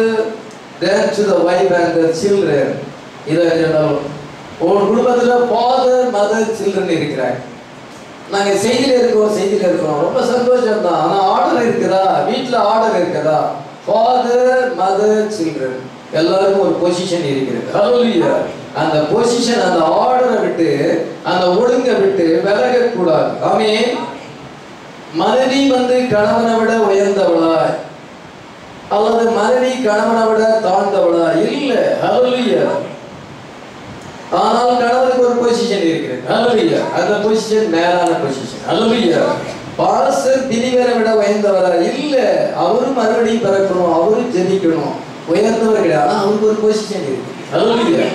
then to the wife and the children. இதை ஒரு குடும்பத்தில் ஃபாதர் மதர் சில்ட்ரன் இருக்கிறாங்க. நாங்கள் செய்தியில் இருக்கிறோம், ரொம்ப சந்தோஷம் தான். ஆனால் ஆர்டர் இருக்குதா? வீட்டில் ஆர்டர் இருக்குதா? ஃபாதர் மதர் சில்ட்ரன் எல்லாருக்கும் ஒரு பொசிஷன் இருக்கிறது. ஹல்லேலூயா. அந்த பொசிஷன், அந்த ஆர்டரை விட்டு, அந்த ஒழுங்கை விட்டு விலகக்கூடாது. ஆமென். மனைவி கணவனை விட உயர்ந்தவளா அல்லது மனைவி கணவனை விட தாழ்ந்தவளா? இல்லை. ஹல்லேலூயா. ஆனால் கணவனுக்கு ஒரு பொசிஷன் இருக்கிறது. ஹல்லேலூயா. அந்த பொசிஷன் மேலான பொசிஷன். ஹல்லேலூயா. பாஸ்டர் பிலிவரை விட உயர்ந்தவரா? இல்லை. அவரும் மறுபடியும் பிறக்கணும், அவரும் ஜெபிக்கணும், உயர்ந்தவர் கிடையாது. ஆனால் அவருக்கு ஒரு பொசிஷன் இருக்கு. ஹல்லேலூயா.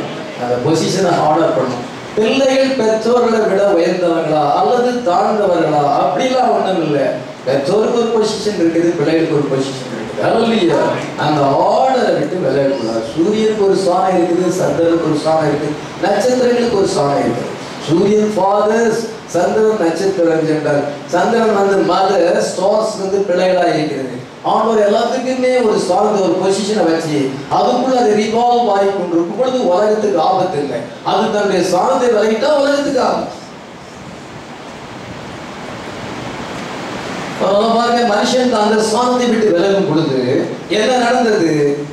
அந்த பொசிஷனை ஆர்டர் பண்ணணும். பிள்ளைகள் பெற்றோர்களை விட உயர்ந்தவர்களா அல்லது தாழ்ந்தவர்களா? அப்படிலாம் ஒன்றும் இல்லை. பெற்றோருக்கு ஒரு பொசிஷன் இருக்குது, பிள்ளைகளுக்கு ஒரு பொசிஷன் இருக்குது. ஹல்லேலூயா. அந்த ஆர்டரை விட்டு விளையாடக்கூடாது. சூரியனுக்கு ஒரு ஸ்தானம் இருக்குது, சந்திரனுக்கு ஒரு ஸ்தானம் இருக்குது, நட்சத்திரங்களுக்கு ஒரு ஸ்தானம் இருக்குது. சூரியன் ஃபாதர்ஸ், சந்திரன் நட்சத்திரம் என்றால் சந்திரன் மதர், ஸ்டார்ஸ் பிள்ளைகளாக இருக்கிறது. ஆண்டவர் எல்லாத்துக்குமே ஒரு ஸ்தானத்தை, ஒரு பொசிஷனை வச்சு அதுக்குள்ள அது ரிவால்வ் ஆகி கொண்டிருக்கும் பொழுது உலகத்துக்கு ஆபத்து இல்லை. அது தன்னுடைய ஸ்தானத்தை விலகிட்டா உலகத்துக்கு ஆபத்து. மனுஷன் அந்த ஸ்தானத்தை விட்டு விலகும் பொழுது என்ன நடந்தது?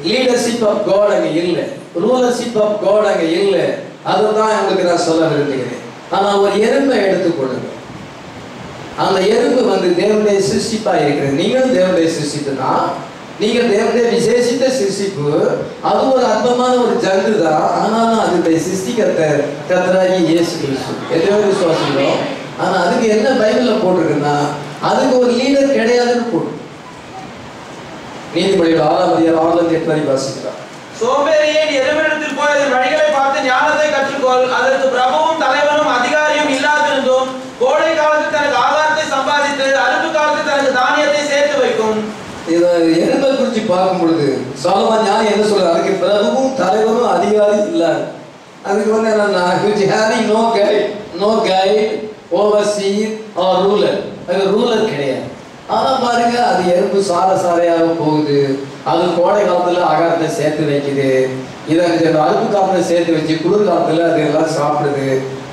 லீடர்ஷிப் ஆஃப் காட் அங்க இல்லை, ரூலர்ஷிப் ஆஃப் காட் அங்க இல்லை. அதுதான் உங்களுக்கு நான் சொல்ல விரும்புகிறேன். ஆனா ஒரு எறும்பை எடுத்துக்கொள்ளுங்க. அந்த எறும்பு தேவனுடைய சிருஷ்டிப்பா இருக்கிறது. நீங்களும் தேவனுடைய சிருஷ்டிப்பு தான், நீங்க தேவனுடைய விசேஷித்த சிருஷ்டிப்பு. அது ஒரு அற்பமான ஒரு ஜந்து தான். ஆனாலும் அதுடைய சிருஷ்டிகர்த்தர் கர்த்தராகிய இயேசு கிறிஸ்து. எத்தனை விசுவாசிக்கிறோம்? ஆனா அதுக்கு என்ன பைபிள்ல போட்டிருக்குன்னா அதுக்கு ஒரு லீடர் கிடையாதுன்னு போட்டு. நீதிமொழிகள் 6ஆம் அதிகாரம் 6-8 வரை வாசிக்கிறார். சோம்பேறியே, நீ எறும்பிடத்தில் போய் அதன் வழிகளை பார்த்து ஞானத்தை கற்றுக்கொள். அதற்கு பிரபுவும் தலைவனும் அதிகாரியும் இல்லாதிருந்தும் கோடை காலத்தில் தனக்கு ஆகாரத்தை சம்பாதித்து அறுப்பு காலத்தில் தனக்கு தானியத்தை சேர்த்து வைக்கும். இதை எறும்பை குறித்து பார்க்கும் பொழுது சாலமோன் ஞானி என்ன சொல்றாரு? அதுக்கு பிரபுவும் தலைவரும் அதிகாரி இல்லை. அதுக்கு என்னன்னா having no guide, overseer or ruler. அது ரூலர் கிடையாது. ஆனா பாருங்க, அது எறும்பு சாரையாக போகுது. அது கோடை காலத்துல ஆகாரத்தை சேர்த்து வைக்குது. இதை அறுப்பு காலத்துல சேர்த்து வச்சு குளிர்காலத்துல அது எல்லாம் சாப்பிடுது.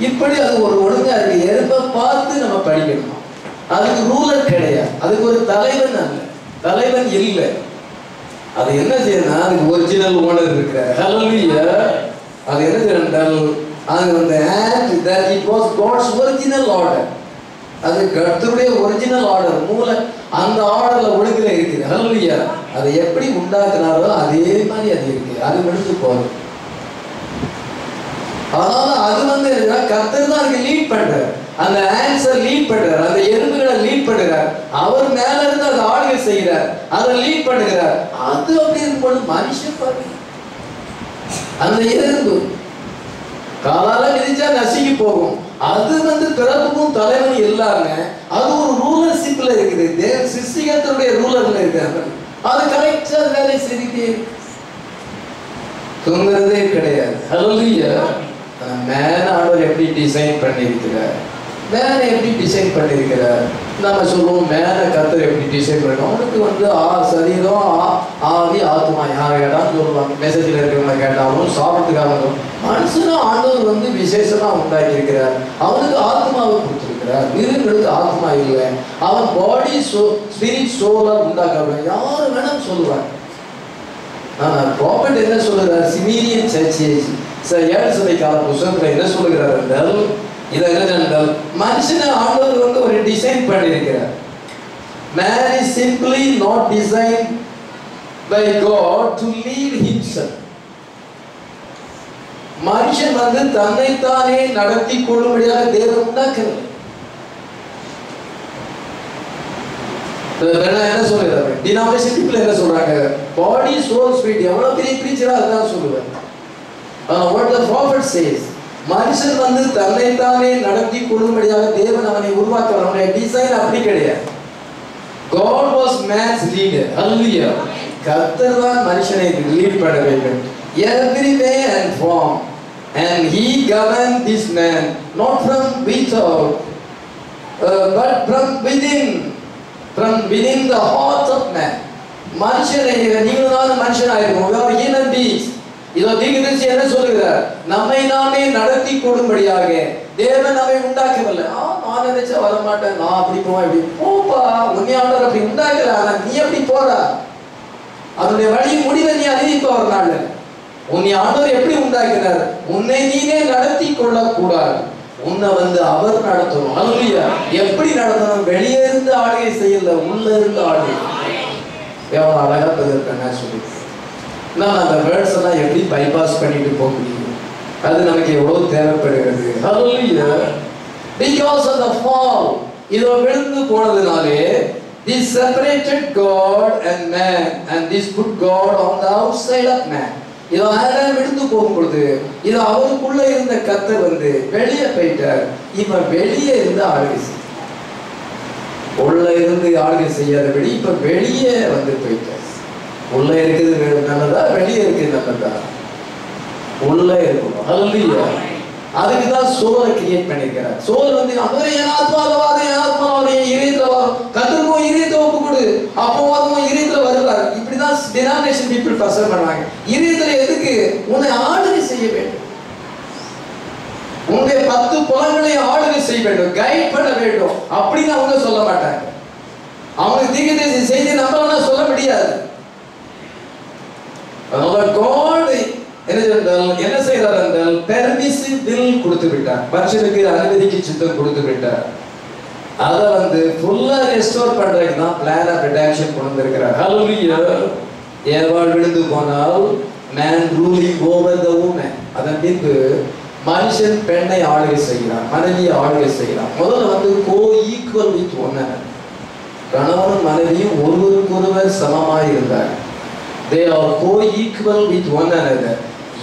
இப்படி அது ஒரு ஒழுங்கா இருக்கு. எப்ப பார்த்து நம்ம படிக்கணும். அதுக்கு ரூலர் கிடையாது, அதுக்கு ஒரு தலைவன் அல்ல, தலைவன் இல்லை. அது என்ன செய்யணும்னா அதுக்கு ஒரிஜினல் ஓனர் இருக்கிறார். ஹல்லேலூயா. அது என்ன செய்யணும், அது வந்து that it was God's original order. அது கர்த்தருடைய ஒரிஜினல் ஆர்டர், மூல அந்த ஆர்டர்ல ஒழுங்குல இருக்குது. ஹல்லேலூயா. அதை எப்படி உண்டாக்குனாரோ அதே மாதிரி அது இருக்கு. அது முடிஞ்சு போகுது. அதனால அது வந்து கர்த்தர் தான் அதுக்கு லீட் பண்றார். அந்த ஆன்சர் லீட் பண்றார், அந்த எறும்புகளை லீட் பண்ணுறார். அவர் மேல இருந்து அதை ஆளுகை செய்கிறார், அதை லீட் பண்ணுகிறார். அது அப்படி இருக்கும்போது மனுஷன் பாருங்க, அந்த எறும்பு காலால மிதிச்சா நசுங்கி போகும். அது வந்து பிறப்புக்கும் தலைவன் இல்லாம அது ஒரு ரூலர்ஷிப்ல இருக்குது. சிருஷ்டிகர்த்தருடைய ரூலர்ல இருக்காங்க. அது கரெக்டா வேலை செய்துட்டே தூங்குறதே கிடையாது. ஹல்லேலூயா. மேன் ஆர்டர் எப்படி டிசைன் பண்ணியிருக்கிறார், மேனை எப்படி டிசைன் பண்ணியிருக்கிறார். நம்ம சொல்லுவோம் மேனை கர்த்தர் எப்படி டிசைன் பண்ணணும். அவனுக்கு வந்து சரீரம் ஆவி ஆத்மா யாரை கேட்டாலும் சொல்லுவாங்க. மெசேஜில் இருக்கிறவங்க கேட்டாலும் சாப்பிட்டுக்காக மனுஷனும் ஆண்டவர் வந்து விசேஷமா உண்டாக்கி இருக்கிறார். அவனுக்கு ஆத்மாவை கொடுத்துருக்கிறார். மிருகங்களுக்கு ஆத்மா இல்லை. அவன் பாடி ஸ்பிரிட் சோலா உண்டாக்க யாரு வேணாலும் சொல்லுவாங்க. ப்ராபர்ட் என்ன சொல்லுறார், சிமீரியன் சர்ச்சேஜ் 7 சபை கால புத்தகத்துல என்ன சொல்லுகிறார் என்றால், இதை என்னென்றால் மனுஷனை ஆண்டவர் வந்து ஒரு டிசைன் பண்ணியிருக்கிறார். Man is simply not designed by God to lead himself. மனுஷன் வந்து தன்னைத்தானே நடத்தி கொள்ளும்படியாக தேவன் உண்டாக்கவில்லை. என்ன சொல்றாரு, டினாமினேஷன் பீப்புள் என்ன சொல்றாங்க, பாடி சோல் ஸ்பிரிட். எவ்வளவு பெரிய பிரீச்சரா அதான் சொல்லுவார். what the prophet says, மனுஷன் வந்து தன்னைத்தானே நடத்தி கொள்ளும்படியாக தேவன் அவனை உருவாக்க, அவனுடைய டிசைன் அப்படி கிடையாது. God was man's leader. Hallelujah. கர்த்தர் தான் மனுஷனை லீட் பண்ண வேண்டும். Every way and form, and he governed this man not from without but from within the heart of man. மனுஷனை நீங்களும் மனுஷனாயிருக்கும். we are human beings. இதோ தீர்க்கதரிசி என்ன சொல்லுகிறார், நம்மை நாமே நடத்தி கொடும்படியாக தேவன் நம்மை உண்டாக்கவில்லை. நான் நினைச்சா வர மாட்டேன், நான் அப்படி போவேன், இப்படி போப்பா, உண்மையாளர் அப்படி உண்டாக்கல, ஆனா நீ அப்படி போற, அதனுடைய வழி முடிவை நீ அறிவிப்ப ஒரு நாள். உன்னை ஆண்டவர் எப்படி உண்டாக்கினார், உன்னை நீனே நடத்தி கொள்ள கூடாது, உன்னை வந்து அவர் நடத்தணும். ஹல்லேலூயா. எப்படி நடத்தணும், வெளியே இருந்து ஆளுகை செய்யல, உள்ள இருந்து ஆளுகை. எவ்வளவு அழகா பதிர்க்க சொல்லி நான் அந்த வேர்ட்ஸ் எல்லாம் எப்படி பைபாஸ் பண்ணிட்டு போக முடியும், அது நமக்கு எவ்வளவு தேவைப்படுகிறது. ஹல்லேலூயா. because of the fall, இதோ விழுந்து போனதுனாலே this separated God and man and this put God on the outside of man. இதோ ஆதாம் விழுந்து போகும்பொழுது இதோ அவருக்குள்ள இருந்த கர்த்தர் வந்து வெளியே போயிட்டார். இப்ப வெளியே இருந்து ஆளுகை செய்ய, உள்ள இருந்து ஆளுகை செய்யாதபடி இப்ப வெளியே வந்து போயிட்டார். உள்ள இருக்குது நல்லதா, வெளியே இருக்குது நல்லதா, உள்ள இருக்கணும். ஹல்லேலூயா. அதுக்கு தான் சோலை கிரியேட் பண்ணிருக்கிறார். சோல் வந்து அவரே என் ஆத்மாவாத என் இதயத்துல வரும், கர்த்தருக்கும் இதயத்தை ஒப்பு கொடு, அப்போ அதுவும் இதயத்துல வருவார். இப்படிதான் டினாமினேஷன் பீப்புள் பர்சன் பண்ணுவாங்க. இதயத்துல எதுக்கு, உன்னை ஆளுகை செய்ய வேண்டும், உன்னுடைய 10 புலங்களை ஆளுகை செய்ய வேண்டும், கைட் பண்ண வேண்டும் அப்படின்னு அவங்க சொல்ல மாட்டாங்க. அவங்களுக்கு தீர்க்கதரிசி செய்தி நம்மளால சொல்ல முடியாது. அதனால God என்ன செய்தார் என்றால் பெர்மிசிவ் வில் கொடுத்து விட்டார். மனுஷனுக்கு அனுமதிக்கு சித்தம் கொடுத்து விட்டார். அதை வந்து ஃபுல்லா ரெஸ்டோர் பண்றதுக்கு தான் பிளான் ஆஃப் ரிடக்ஷன் கொண்டு வந்திருக்கிறார். ஹல்லேலூயா. ஏவாள் விழுந்து போனால் man ruling over the woman. அதன் பின்பு மனுஷன் பெண்ணை ஆளுகை செய்கிறான், மனைவியை ஆளுகை செய்கிறான். முதல்ல வந்து கோ ஈக்குவல் வித் ஒன் another. கணவனும் மனைவியும் ஒருவருக்கொருவர் சமமாய் இருந்தார். they are co-equal with one another.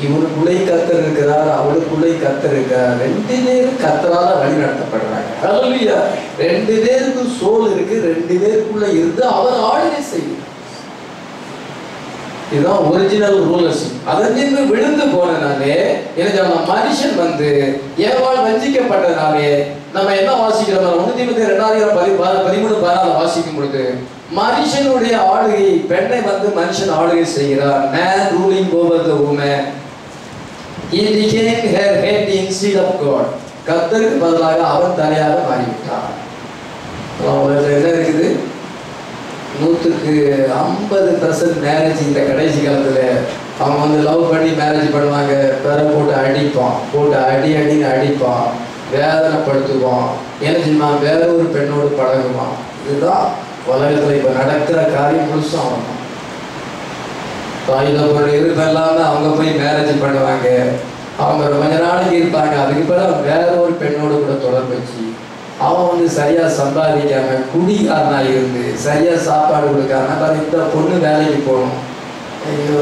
இவனுக்குள்ளே கர்த்தர் இருக்கிறார், அவளுக்குள்ளே கர்த்தர் இருக்கிறார். 2 பேரும் கர்த்தரால வழி நடத்தப்படுறாங்க. ஹல்லேலூயா. 2 பேருக்கு சோல் இருக்கு, 2 பேருக்குள்ள இருந்து அவர் ஆளுகை செய்கிறார். இதுதான் ஒரிஜினல் ரூலர்ஷிப். அதன் விழுந்து போனனாலே என்ன மனுஷன் வந்து ஏவாள் வஞ்சிக்கப்பட்டனாலே நம்ம என்ன வாசிக்கிறோம், 1 தீமோத்தேயு 2:13-14 வாசிக்கும் பொழுது மனுஷனுடைய ஆளுகை, பெண்ணை வந்து மனுஷன் ஆளுகை செய்கிறார். man ruling over the woman. He became her head instead of God. கர்த்தருக்கு பதிலாக அவன் தலையாக மாறிவிட்டான். என்ன இருக்குது? 150% மேரேஜ் இந்த கடைசி காலத்துல அவங்க வந்து லவ் பண்ணி மேரேஜ் பண்ணுவாங்க. பெற போட்டு அடிப்பான், போட்டு அடின்னு அடிப்பான், வேதனைப்படுத்துவான், என்ன செய்வான், வேற ஒரு பெண்ணோடு பழகுவான். இதுதான் உலகத்துல இப்ப நடக்கிற காரியம் முழுசும் அவன் தாய் தகப்பனுடைய விருப்பம் இல்லாம அவங்க போய் மேரேஜ் பண்ணுவாங்க. அவங்க கொஞ்ச நாளைக்கு இருப்பாங்க, அதுக்கு பிறகு வேற ஒரு பெண்ணோடு கூட தொடர்பு வச்சு அவன் வந்து சரியா சம்பாதிக்காம குடிகாரனா இருந்து சரியா சாப்பாடு கொடுக்காம இந்த பொண்ணு வேலைக்கு போகணும். ஐயோ,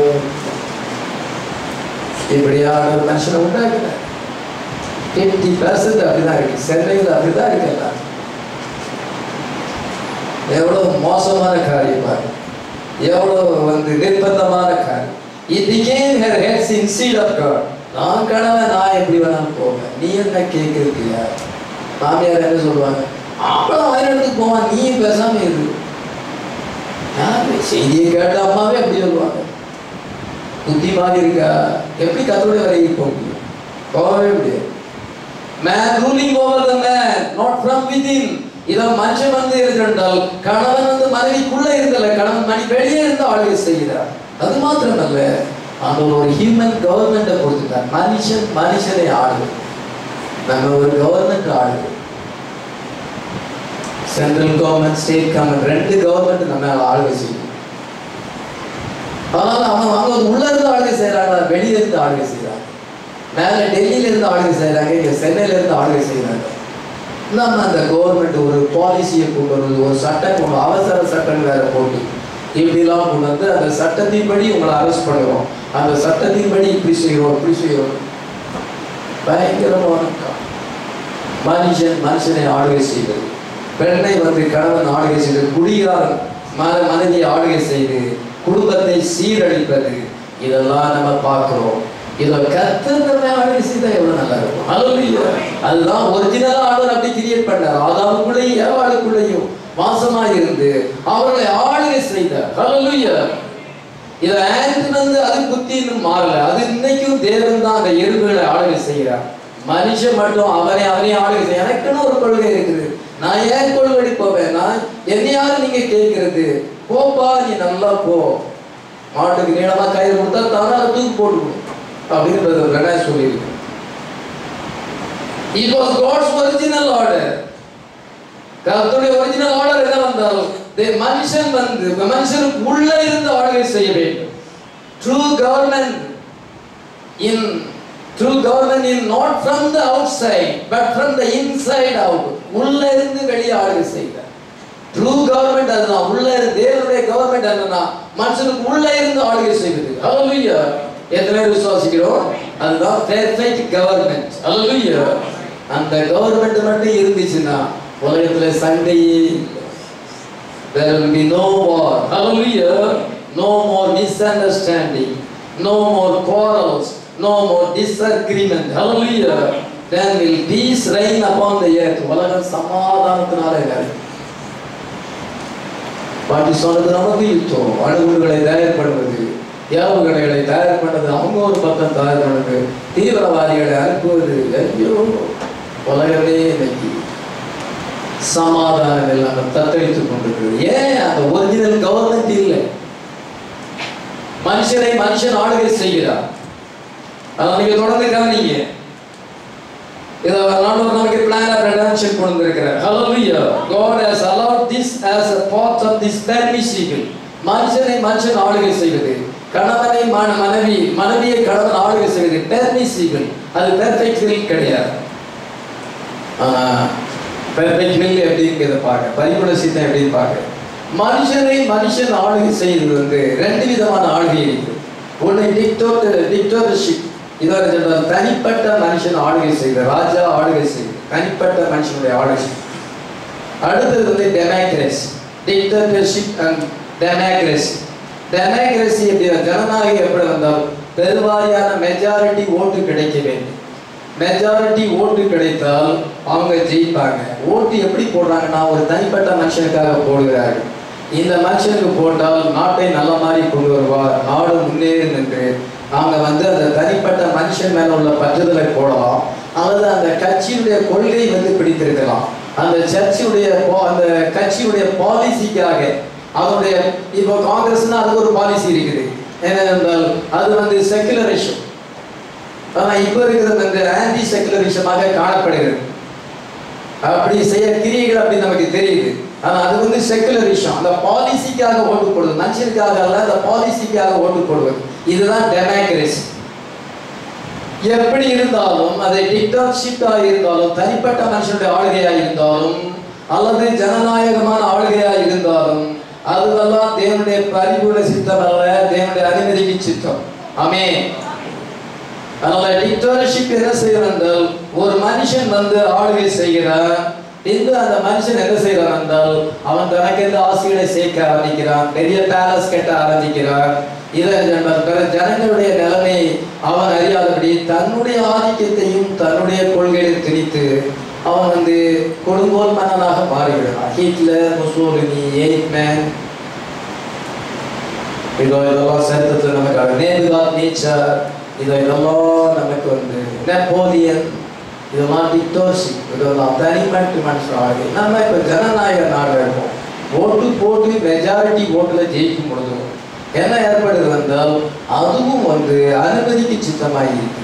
இப்படியான ஒரு மனுஷனை உண்டாக்குற 50% அப்படிதான் இருக்கு. சென்னையில் அப்படிதான் இருக்குல்ல. எவ்வளவு மோசமான காரியம் பாரு, எவ்வளவு வந்து நிர்பந்தமான காரியம். It became her head instead of God. நான் கணவன், நான் எப்படி வேணாலும் போவேன், நீ என்ன கேட்கறியா? மாமியார் என்ன சொல்லுவாங்க, அப்பெல்லாம் வயநாட்டுக்கு போவான், நீ பேசாம இரு. செய்தியை கேட்ட அம்மாவே அப்படி சொல்லுவாங்க. புத்தி மாதிரி இருக்கா? எப்படி கத்தோடைய வரைக்கும் போக முடியும்? போகவே முடியாது. Man ruling over the man, not from within. இத மனுஷன் வந்து இருந்தால் கணவன் வந்து மனைவிக்குள்ள இருக்கல, கணவன் மணி வெளியே இருந்து ஆளுகை செய்கிறார். அது மாத்திரமல்ல, அந்த ஒரு ஹியூமன் கவர்மெண்ட்டை கொடுத்துட்டார். மனுஷனை ஆளு, நம்ம ஒரு கவர்மெண்ட் ஆளு. Central government, state government, 2 government நம்ம ஆளுகை செய்யும். அதனால அவங்க உள்ள இருந்து ஆளுகை செய்யறாங்க, வெளியில இருந்து ஆளுகை செய்யறாங்க. மேல டெல்லியில இருந்து ஆளுகை செய்யறாங்க, இங்க சென்னையில இருந்து ஆளுகை செய்யறாங்க. நம்ம அந்த கவர்மெண்ட் ஒரு பாலிசியை கொண்டு வருது, ஒரு சட்டம் கொண்டு, அவசர சட்டம் வேற போட்டு இப்படிலாம் கொண்டு வந்து அந்த சட்டத்தின்படி உங்களை அரெஸ்ட் பண்ணுறோம், அந்த சட்டத்தின்படி இப்படி செய்கிறோம், இப்படி செய்கிறோம். பயங்கரமான மனுஷனை ஆளுகை செய்வது, பெண்ணை வந்து கணவன் ஆளுகை செய்வது, குடியார் மனைவியை ஆளுகை செய்து குடும்பத்தை சீரழிப்பது, இதெல்லாம் நம்ம பார்க்கிறோம். இதை கர்த்தர் ஆளுகை செய்தா எவ்வளவு நல்லா இருக்கும். அதுதான் ஒரிஜினலா ஆளுநர் அப்படி கிரியேட் பண்ணார். ஆதாமுக்குள்ளேயும் ஏவாளுக்குள்ளேயும் வாசமாய் இருந்து அவர்களை ஆளுகை செய்தார். ஹல்லேலூயா. இதை ஆக்ட் வந்து அது புத்தி இன்னும் மாறல. அது இன்னைக்கும் தேவன் தான் அந்த எறும்புகளை ஆளுகை செய்கிறார். மனுஷன் மட்டும் அவனை ஆளுகை செய்ய. எனக்குன்னு ஒரு கொள்கை இருக்குது, நான் ஏன் கொள்கை போவேன், நான் என்னையாவது நீங்க கேட்கிறது, போப்பா நீ நல்லா போ, மாட்டுக்கு நீளமா கயிறு கொடுத்தா தானே தூக்கு போட்டுக்கணும் அப்படின்னு சொல்லியிருக்கு. It was God's original order. கர்த்தருடைய ஒரிஜினல் ஆர்டர் என்ன வந்தால் மனுஷன் வந்து மனுஷனுக்கு உள்ள இருந்து ஆளுகை செய்ய வேண்டும். True government in not from the outside but from the inside out. உள்ள இருந்து வெளியே ஆளுகை செய்கிறார். ட்ரூ கவர்மெண்ட் அதுதான். உள்ள தேவனுடைய கவர்மெண்ட் என்னன்னா மனுஷனுக்கு உள்ள இருந்து ஆளுகை செய்வது. ஹல்லேலூயா. எத்தனை பேர் விசுவாசிக்கிறோம்? அதுதான் பெர்ஃபெக்ட் கவர்மெண்ட். ஹல்லேலூயா. அந்த கவர்மெண்ட் மட்டும் இருந்துச்சுன்னா உலகத்துல சண்டையே இல்லை. There will be no war. Hallelujah. No more misunderstanding, no more quarrels, no more disagreement. Hallelujah. Then will peace reign upon the earth. உலகம் சமாதானத்தினால இருக்கும். பாட்டி சொன்னது நமக்கு யுத்தம். அணுகுண்டுகளை தயார் பண்ணுவது, ஏவுகணைகளை தயார் பண்ணது, அவங்க ஒரு பக்கம் தயார் பண்ணது, தீவிரவாதிகளை அனுப்புவது. ஐயோ, உலகமே இன்னைக்கு சமாதானம் இல்லாமல் தத்தளித்துக் கொண்டிருக்கிறது. ஏன்? அந்த ஒரிஜினல் கவர்மெண்ட் இல்லை. மனுஷன் ஆளுகை செய்கிறார். அதான் நீங்க தொடர்ந்து கவனிங்க. நமக்கு பிளான் ஆஃப் ரெடெம்ப்ஷன் கொண்டு வந்திருக்கிறார். Hallelujah. God has allowed this as a part of this permissible. மனுஷன் ஆளுகை செய்வது, கணவனை மனைவியை கணவன் ஆளுகை செய்வது permissible. அது பெர்ஃபெக்ட் வில் கிடையாது. பெர்ஃபெக்ட் வில் எப்படிங்கிறத பார்க்க, பரிபூரண சித்தம் எப்படின்னு பார்க்க. மனுஷன் ஆளுகை செய்வது வந்து 2 விதமான ஆளுகை இருக்கு. ஒன்று டிக்டேட்டர்ஷிப். இதை தனிப்பட்ட மனுஷன் ஆளுகை செய்வது, ராஜா ஆளுகை செய்வது, தனிப்பட்ட மனுஷனுடைய ஆளுகை. அடுத்தது வந்து democracy. Dictatorship and democracy. Democracy எப்படி? ஜனநாயகம் எப்படி வந்தால் பெருவாரியான மெஜாரிட்டி ஓட்டு கிடைக்க வேண்டும். மெஜாரிட்டி ஓட்டு கிடைத்தால் அவங்க ஜெயிப்பாங்க. ஓட்டு எப்படி போடுறாங்கன்னா ஒரு தனிப்பட்ட மனுஷனுக்காக போடுகிறார்கள். இந்த மனுஷனுக்கு போட்டால் நாட்டை நல்ல மாதிரி கொண்டு வருவார், நாடு முன்னேறும் என்று அவங்க வந்து அந்த தனிப்பட்ட மனுஷ மனுஷன் மேல உள்ள பற்றுதலை போடலாம், அல்லது அந்த கட்சியுடைய கொள்கை வந்து பிடித்திருக்கலாம். அந்த அந்த கட்சியுடைய பாலிசிக்காக அதனுடைய இப்போ காங்கிரஸ்னா அதுக்கு ஒரு பாலிசி இருக்குது. ஏனென்றால் அது வந்து செக்குலரிசம். ஆனா இப்போ இருக்கிறது வந்து ஆன்டி செக்குலரிசமாக காணப்படுகிறது. அப்படி செய்ய கிரியைகள் அப்படி நமக்கு தெரியுது. ஆனா அது வந்து செக்குலரிசம். அந்த பாலிசிக்காக ஓட்டு போடுவது, மனுஷனுக்காக அல்ல, அந்த பாலிசிக்காக ஓட்டு போடுவது. இதுதான் டெமோக்ரசி. எப்படி இருந்தாலும் அதை டிக்டாட்டர்ஷிப்பா இருந்தாலும், தனிப்பட்ட மனுஷனுடைய ஆளுகையா இருந்தாலும், அல்லது ஜனநாயகமான ஆளுகையா இருந்தாலும், அதுவெல்லாம் தேவனுடைய பரிபூர்ண சித்தம் அல்ல, தேவனுடைய அனுமதிக்கு சித்தம். ஆமென். அதனால டிக்டாட்டர்ஷிப் என்ன செய்யறது என்றால், ஒரு மனுஷன் வந்து ஆளுகை செய்கிறான், அந்த மனுஷன் என்ன செய்யறான் என்றால், அவன் தனக்கு எந்த ஆசைகளை சேர்க்க ஆரம்பிக்கிறான், பெரிய பேலஸ் கட்ட ஆரம்பிக்கிறான். ஜனங்களுடைய நிலைமை அவன் அறியாதபடி தன்னுடைய ஆதிக்கத்தையும் தன்னுடைய கொள்கையை திணித்து அவன் வந்து கொடுங்கோல் மன்னனாக மாறுகிறான். ஹிட்லர், முசோலினி, எய்ட்மேன், இதெல்லாம் சரித்திரத்தில் நமக்கு நேச்சர், இதெல்லாம் நமக்கு வந்து நெப்போலியன், இதெல்லாம் டிக்டாட்டர்ஷிப், இதெல்லாம் தனிப்பட்ட மனுஷன். நம்ம இப்ப ஜனநாயக நாடு இருக்கோம். ஓட்டு போட்டு மெஜாரிட்டி ஓட்டுல ஜெயிக்கும் பொழுது என்ன ஏற்படுது என்றால், அதுவும் வந்து அனுமதிக்கு சித்தமாகி இருக்கு.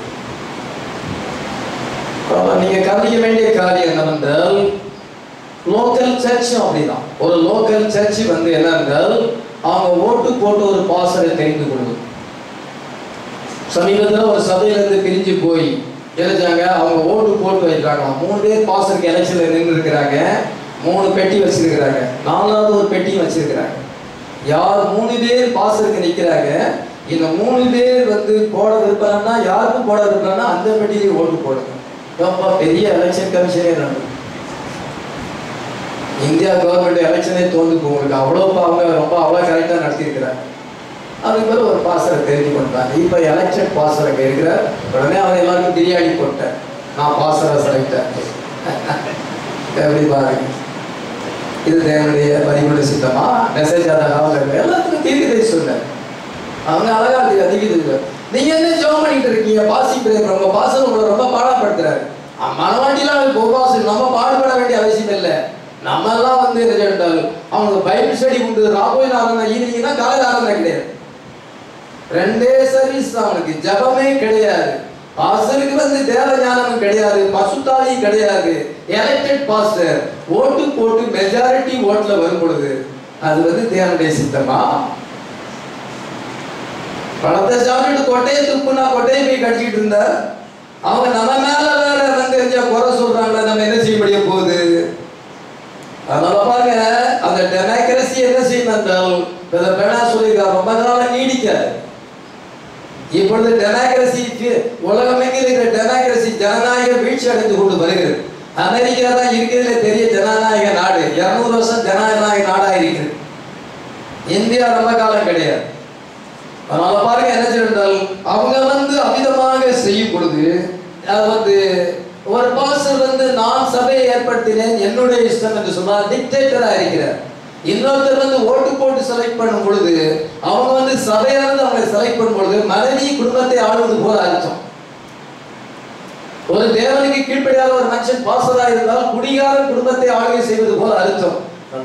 நீங்க கவனிக்க வேண்டிய காரியம் என்னவென்றால், லோக்கல் சர்ச்சும் அப்படிதான். ஒரு லோக்கல் சர்ச் வந்து என்ன என்றால், அவங்க ஓட்டு போட்டு ஒரு பாசரை தெரிந்து கொள்ளும். சமீபத்தில் ஒரு சபையிலிருந்து பிரிஞ்சு போய் எழுதாங்க, அவங்க ஓட்டு போட்டு வைக்கிறாங்க. 3 பேர் பாசருக்கு எலெக்ஷன்ல நின்று இருக்கிறாங்க, 3 பெட்டி வச்சிருக்கிறாங்க, 4வது ஒரு பெட்டியும் வச்சிருக்கிறாங்க. யார் 3 பேர் பாசருக்கு நிற்கிறாங்க, இந்த 3 பேர் வந்து போட விருப்பம்னா, யாருக்கும் போட விருப்பம்னா அந்த பெட்டியில ஓட்டு போடுங்க. ரொம்ப பெரிய எலெக்ஷன் கமிஷனே நடக்கும். இந்தியா கவர்மெண்ட் எலெக்ஷனே தோந்து போங்களுக்கு அவங்க ரொம்ப கரெக்டா நடத்திருக்கிறாங்க. அதுக்கு பிறகு ஒரு பாசரை தெரிஞ்சு கொண்டாங்க. இப்ப எலெக்ஷன் பாசரை இருக்கிற உடனே அவன் எல்லாருக்கும் பிரியாணி போட்டேன், நான் பாசரை செலக்டேன். எப்படி பாருங்க, இது தேவனுடைய பரிபூர்ண சித்தமா? மெசேஜ் எல்லாத்துக்கும் தீர்க்கதை சொன்ன அவங்க அழகா அதிக நீங்க என்ன ஜோம் பண்ணிட்டு இருக்கீங்க? உங்க பாசம் உங்களை ரொம்ப பாடப்படுத்துறாரு. மனவாண்டிலாம் பாசம் நம்ம பாடுபட வேண்டிய அவசியம் இல்லை. நம்ம எல்லாம் வந்து அவங்க பைபிள் ஸ்டடி உண்டு, ராபோய் ஆரம்பம் ஈவினிங் தான், காலையில் ஆரம்பம் கிடையாது. 2 சர்வீஸ் தான் அவனுக்கு, ஜபமே கிடையாது, பாஸ்டருக்கு வந்து தேவ ஞானமும் கிடையாது, பசுத்தாலி கிடையாது. எலெக்டட் பாஸ்டர் ஓட்டு போட்டு மெஜாரிட்டி ஓட்டுல வரும் பொழுது அது வந்து தேவனுடைய சித்தமா? பணத்தை சாப்பிட்டு கொட்டையை துப்புனா கொட்டையை போய் கடிச்சிட்டு இருந்தா அவங்க நம்ம மேல வேற வந்து குறை சொல்றாங்களே, நம்ம என்ன செய்ய முடிய போகுது? அதனால பாருங்க, அந்த டெமோக்ரசி என்ன செய்யணும் என்றால், சொல்லியிருக்காங்க, ரொம்ப நாளம் நீடிக்காது. இப்பொழுது டெமோக்ரசி உலகமெங்கில் இருக்கிற டெமோக்ரசி ஜனநாயக வீழ்ச்சி அடைந்து கொண்டு வருகிறது. அமெரிக்கா தான் இருக்கிறதுல பெரிய ஜனநாயக நாடு, 200 வருஷம் ஜனநாயக நாடா இருக்கிறது. இந்தியா ரொம்ப காலம் கிடையாது. அதனால பாருங்க என்ன செய்தால், அவங்க வந்து அமிதமாக செய்யும் பொழுது அது வந்து ஒரு பாஸ்டர் வந்து நான் சபையை ஏற்படுத்தினேன் என்னுடைய இஷ்டம் என்று சொன்னால் டிக்டேட்டரா இருக்கிறார். இன்னொருத்தர் வந்து ஓட்டு போட்டு செலக்ட் பண்ணும் பொழுது அவங்க வந்து சபையானது அவங்களை செலக்ட் பண்ணும் பொழுது மனைவி குடும்பத்தை ஆளுவது போல அர்த்தம். ஒரு தேவனுக்கு கீழ்ப்படியாத ஒரு மனுஷன் பாஸ்டரா இருந்தால் குடிகாரன் குடும்பத்தை ஆளுகை செய்வது போல அர்த்தம்.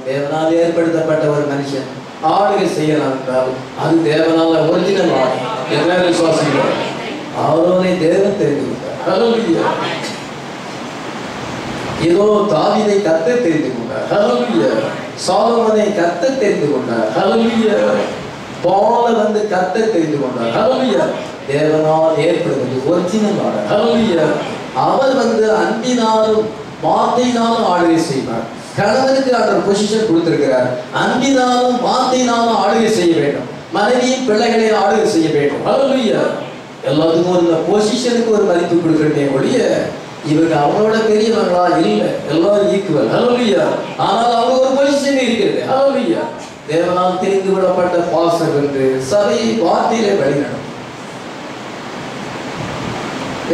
தேவனால் ஏற்படுத்தப்பட்ட ஒரு மனுஷன் ஆளுகை செய்யலாம் என்றால் அது தேவனால ஒரிஜினல் ஆளு. என்ன விசுவாசிக்கிறோம்? அவரோனை தேவன் தெரிந்து கொண்டார். இதோ தாவீதை கர்த்தர் தெரிந்து கொண்டார். ஹல்லேலூயா. சாலமோனை கர்த்தர் தெரிந்து கொண்டார். ஹல்லேலூயா. பவுலை வந்து கர்த்தர் தெரிந்து கொண்டார். ஹல்லேலூயா. தேவனால் ஏற்படுவது ஒரிஜினல் ஆளு. ஹல்லேலூயா. அவர் வந்து அன்பினாலும் வார்த்தையினாலும் ஆளுகை செய்வார். கணவனுக்கு அந்த பொசிஷன் கொடுத்திருக்கிறார். அன்பினாலும் வார்த்தையினாலும் ஆளுகை செய்ய வேண்டும். மனைவியின் பிள்ளைகளை ஆளுகை செய்ய வேண்டும். ஹல்லேலூயா. எல்லாத்துக்கும் ஒரு பொசிஷனுக்கு ஒரு மதிப்பு கொடுக்கறதே ஒழிய இவங்க அவங்களோட பெரியவங்களா இல்லை, எல்லாரும் ஈக்குவல். ஹல்லேலூயா. ஆனால் அவங்க ஒரு பொசிஷன் இருக்கிறது. ஹல்லேலூயா. தேவனால் தெரிந்து விடப்பட்ட பாஸ்டர் என்று சபையை வார்த்தையிலே வழிநடத்தும்.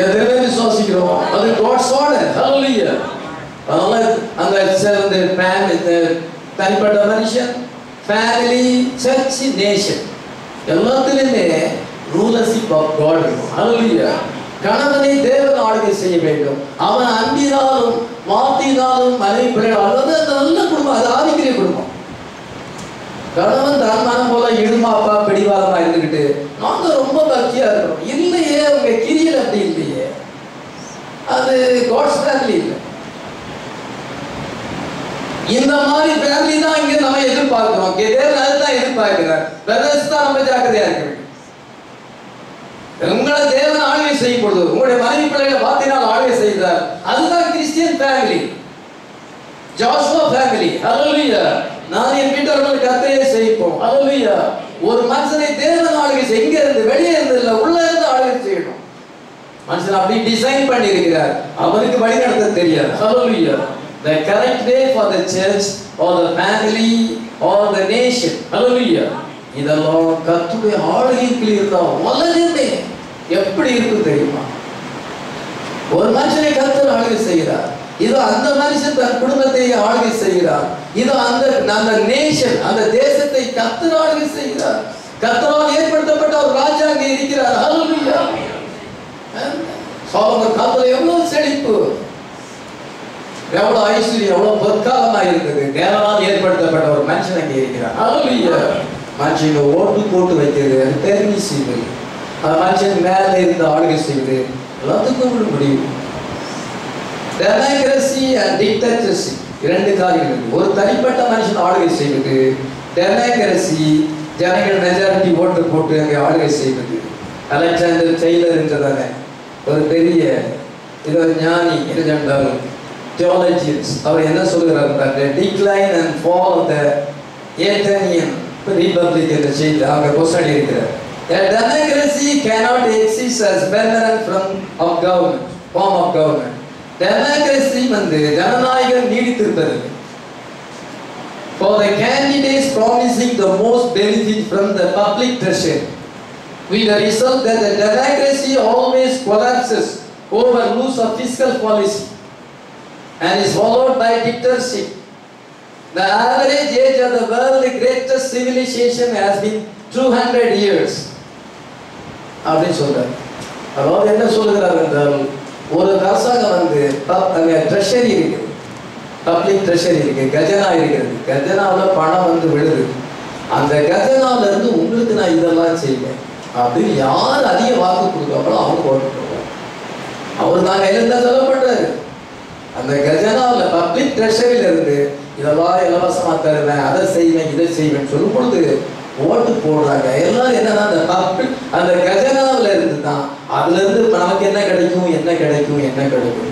எத்தனை விசுவாசிக்கிறோம்? அது காட்ஸ் ஆர்டர். ஹல்லேலூயா. அதனால அந்த தனிப்பட்ட மனுஷன், ஃபேமிலி, சர்ச், நேஷன் எல்லாத்துலயுமே ரூலர்ஷிப் ஆஃப் காட் இருக்கும். ஹல்லேலூயா. கணவனை தேவன் ஆளுகை செய்ய வேண்டும். அவன் அன்பினாலும் வார்த்தையினாலும் மனைவி பிள்ளைகள், அது நல்ல குடும்பம், அது ஆவிக்குரிய குடும்பம். கணவன் தன் மனம் போல இடுமாப்பா பிடிவாதமா இருந்துகிட்டு நாங்க ரொம்ப பக்தியா இருக்கிறோம், இல்லையே உங்க கிரியில் அப்படி இல்லையே, அது காட்ஸ் ஃபேமிலி இல்லை. இந்த மாதிரி ஃபேமிலி தான் இங்க நம்ம எதிர்பார்க்கிறோம். தேவன் அதுதான் எதிர்பார்க்கிறார். பிரதர்ஸ் தான் நம்ம ஜாக்கிரதையா இருக்க வேண்டும். உங்களை தேவன் ஆளுகை செய்யும் பொழுது உங்களுடைய மனைவி பிள்ளைகளை வார்த்தையினால் ஆளுகை செய்தார். அதுதான் கிறிஸ்டியன் ஃபேமிலி, ஜோஷுவா ஃபேமிலி. ஹல்லேலூயா. நான் என் வீட்டவர்கள் கர்த்தரை செய்வோம். ஹல்லேலூயா. ஒரு மனுஷனை தேவன் ஆளுகை செய்ய, எங்க இருந்து வெளியே இருந்து இல்ல, உள்ள இருந்து ஆளுகை செய்யணும். மனுஷன் அப்படி டிசைன் பண்ணி இருக்கிறார், அவனுக்கு வழி நடத்த தெரியாது. ஹல்லேலூயா. The correct way for the church or the family or the nation. Hallelujah. இதெல்லாம் கர்த்தருடைய ஆளுகைக்குள் இருந்தா உலகமே எப்படி இருக்கு தெரியுமா? ஒரு மனுஷனை கர்த்தர் ஆளுகை செய்கிறார், இது அந்த மனுஷன் தன் குடும்பத்தை ஆளுகை செய்கிறார், இது அந்த நேஷன், அந்த தேசத்தை கர்த்தர் ஆளுகை செய்கிறார். கர்த்தரால் ஏற்படுத்தப்பட்ட ஒரு ராஜா அங்கே இருக்கிறார். ஹல்லேலூயா. சாலமோன் காலத்துல எவ்வளவு செழிப்பு, எவ்வளவு ஐஸ்வர்யம், எவ்வளவு பொற்காலமா இருக்குது. தேவனால் ஏற்படுத்தப்பட்ட ஒரு மனுஷன் அங்கே இருக்கிறார். ஹல்லேலூயா. மனுஷங்க ஓட்டு போட்டு வைக்கிறது, அது பெர்மிசிபிள். அந்த மனுஷன் மேல இருந்து ஆளுகை செய்வது எல்லாத்துக்கும் முடியும். டெமோக்ரசி அண்ட் டிக்டேட்டர்ஷி இரண்டு காரியங்கள். ஒரு தனிப்பட்ட மனுஷன் ஆளுகை செய்வது, டெமோக்ரசி ஜனங்கள் மெஜாரிட்டி ஓட்டு போட்டு அங்கே ஆளுகை செய்வது. அலெக்சாண்டர் டெய்லர் என்றதானே ஒரு பெரிய இது ஞானி இருந்தாலும் theologians, அவர் என்ன சொல்கிறார்? The decline and fall of the Athenian Republic என்ற செய்தி அவங்க கொஸ்டின் இருக்கிறார். A democracy cannot exist as permanent form of government. Democracy வந்து ஜனநாயகம் நீடித்திருப்பது. For the candidates promising the most benefit from the public treasure, with the result that the democracy always collapses over loose of fiscal policy and is followed by dictatorship. The average age of the world's greatest civilization has been 200 years. அப்படின்னு சொல்றார். அதாவது என்ன சொல்லுகிறார் என்றால், ஒரு அரசாங்கம் வந்து அங்க ட்ரெஷரி இருக்கு, பப்ளிக் ட்ரெஷரி இருக்கு, கஜனா இருக்கிறது. கஜனாவில் பணம் வந்து விழுது. அந்த கஜனால இருந்து உங்களுக்கு நான் இதெல்லாம் செய்வேன் அப்படின்னு யார் அதிக வாக்கு கொடுக்காங்களோ அவங்க ஓட்டு போடுவாங்க. அவர் தான் கையில இருந்தா செலவு பண்றாரு. அந்த கஜனாவில் பப்ளிக் ட்ரெஷரியில இருந்து இதெல்லாம் இலவசமா தருவேன், அதை செய்வேன், இதை செய்வேன் சொல்லும் பொழுது ஓட்டு போடுறாங்க. எல்லாரும் என்னன்னா அந்த கஜனாவில் இருந்து தான் அதுல இருந்து நமக்கு என்ன கிடைக்கும் என்ன கிடைக்கும் என்ன கிடைக்கும்.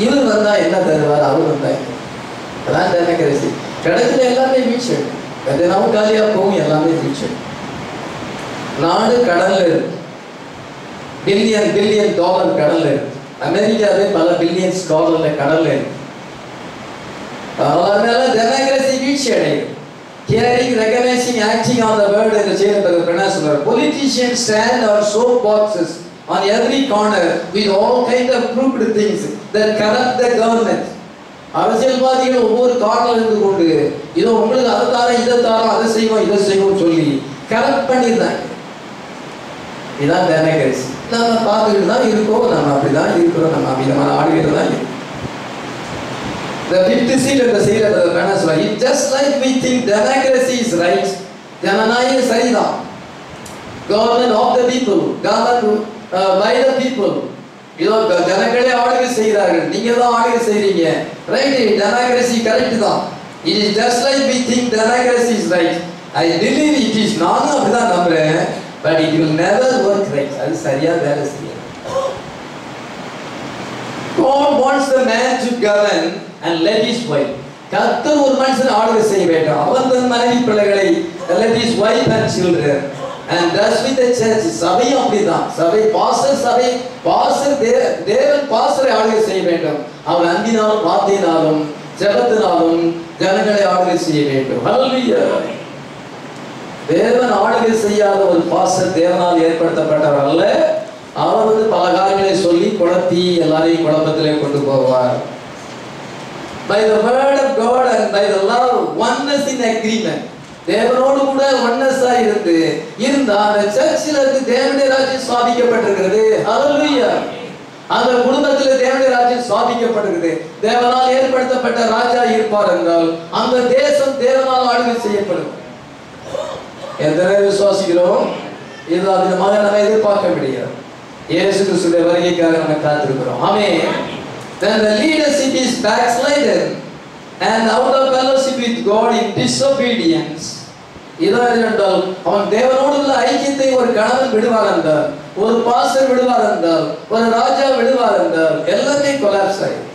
இவர் வந்தா என்ன தருவார், அவர் வந்தா அதான் டெமோக்ரசி. கிடைச்சது எல்லாமே வீழ்ச்சி, கஜனாவும் காலியா போகும், எல்லாமே வீழ்ச்சி. நாடு கடல்ல இருக்கு, பில்லியன் டாலர் கடல்ல இருக்கு. அமெரிக்காவே பல பில்லியன்ஸ் டாலர்ல கடல்ல இருக்கு. அதனால டெமோக்ரசி வீழ்ச்சி அடையும். Hearing, recognizing, acting on the word in the chair of the peninsula. Politicians stand on soap boxes on every corner with all kind of crooked things that corrupt the government. அரசியல்வாதிகள் ஒவ்வொரு காரணம் இருந்து கொண்டு இதோ உங்களுக்கு அதை தாரம் இதை தாரம் அதை செய்வோம் இதை செய்வோம் சொல்லி கரெக்ட் பண்ணியிருந்தாங்க. இதுதான் டெமோக்ரசி. நம்ம பார்த்துக்கிட்டு தான் இருக்கோம், நம்ம அப்படிதான் இருக்கிறோம், நம்ம அமிதமான ஆளுகையில் தான் இருக்கோம். The fifth seal of the seal of the peninsula. It just like we think democracy is right, jananayam சரிதான், government of the people, government by the people. இதோ ஜனங்களே ஆளுகை செய்கிறார்கள், நீங்க தான் ஆளுகை செய்றீங்க, ரைட்? democracy கரெக்ட் தான். It is just like we think democracy is right. I believe it is. நானும் அப்படிதான் நம்புறேன், but it will never work right. அது சரியா வேலை செய்யாது. God wants the man to govern and let his wife. கர்த்தர் ஒரு மனுஷன் ஆளுகை செய்ய வேண்டும், அவன் தன் மனைவி பிள்ளைகளை let his wife and children and thus with the church. சபையும் அப்படிதான். சபை பாஸ்டர் தேவன் பாஸ்டரை ஆளுகை செய்ய வேண்டும். அவன் அன்பினாலும் வார்த்தையினாலும் ஜெபத்தினாலும் ஜனங்களை ஆளுகை செய்ய வேண்டும். ஹல்லேலூயா. தேவன் ஆளுகை செய்யாத ஒரு பாஸ்டர் தேவனால் ஏற்படுத்தப்பட்டவர் அல்ல. அவர் வந்து பல காரியங்களை சொல்லி குழப்பி எல்லாரையும் குழப்பத்திலே கொண்டு போவார். By the word of God and by the love, oneness in agreement. தேவனோடு கூட ஒன்னஸா இருந்தா அந்த சர்ச்சில் தேவனுடைய ராஜ்யம் ஸ்தாபிக்கப்பட்டிருக்கிறது. ஹல்லேலூயா. அந்த குடும்பத்தில் தேவனுடைய ராஜ்யம் ஸ்தாபிக்கப்பட்டிருக்கிறது. தேவனால் ஏற்படுத்தப்பட்ட ராஜா இருப்பார் என்றால் அந்த தேசம் தேவனால் ஆளுகை செய்யப்படும். எத்தனை விசுவாசிக்கிறோம்? இது அதிகமாக நம்ம எதிர்பார்க்க முடியாது. இயேசு கிறிஸ்துவின் வருகைக்காக நம்ம காத்திருக்கிறோம். ஆமென். Then the leadership is backslidden and out of fellowship with God in disobedience. இதான் என்றால் அவன் தேவனோடு உள்ள ஐக்கியத்தை ஒரு கணவன் விடுவார் என்றால், ஒரு பாஸ்டர் விடுவார் என்றால், ஒரு ராஜா விடுவார் என்றால் எல்லாமே கொலாப்ஸ் ஆயிடும்.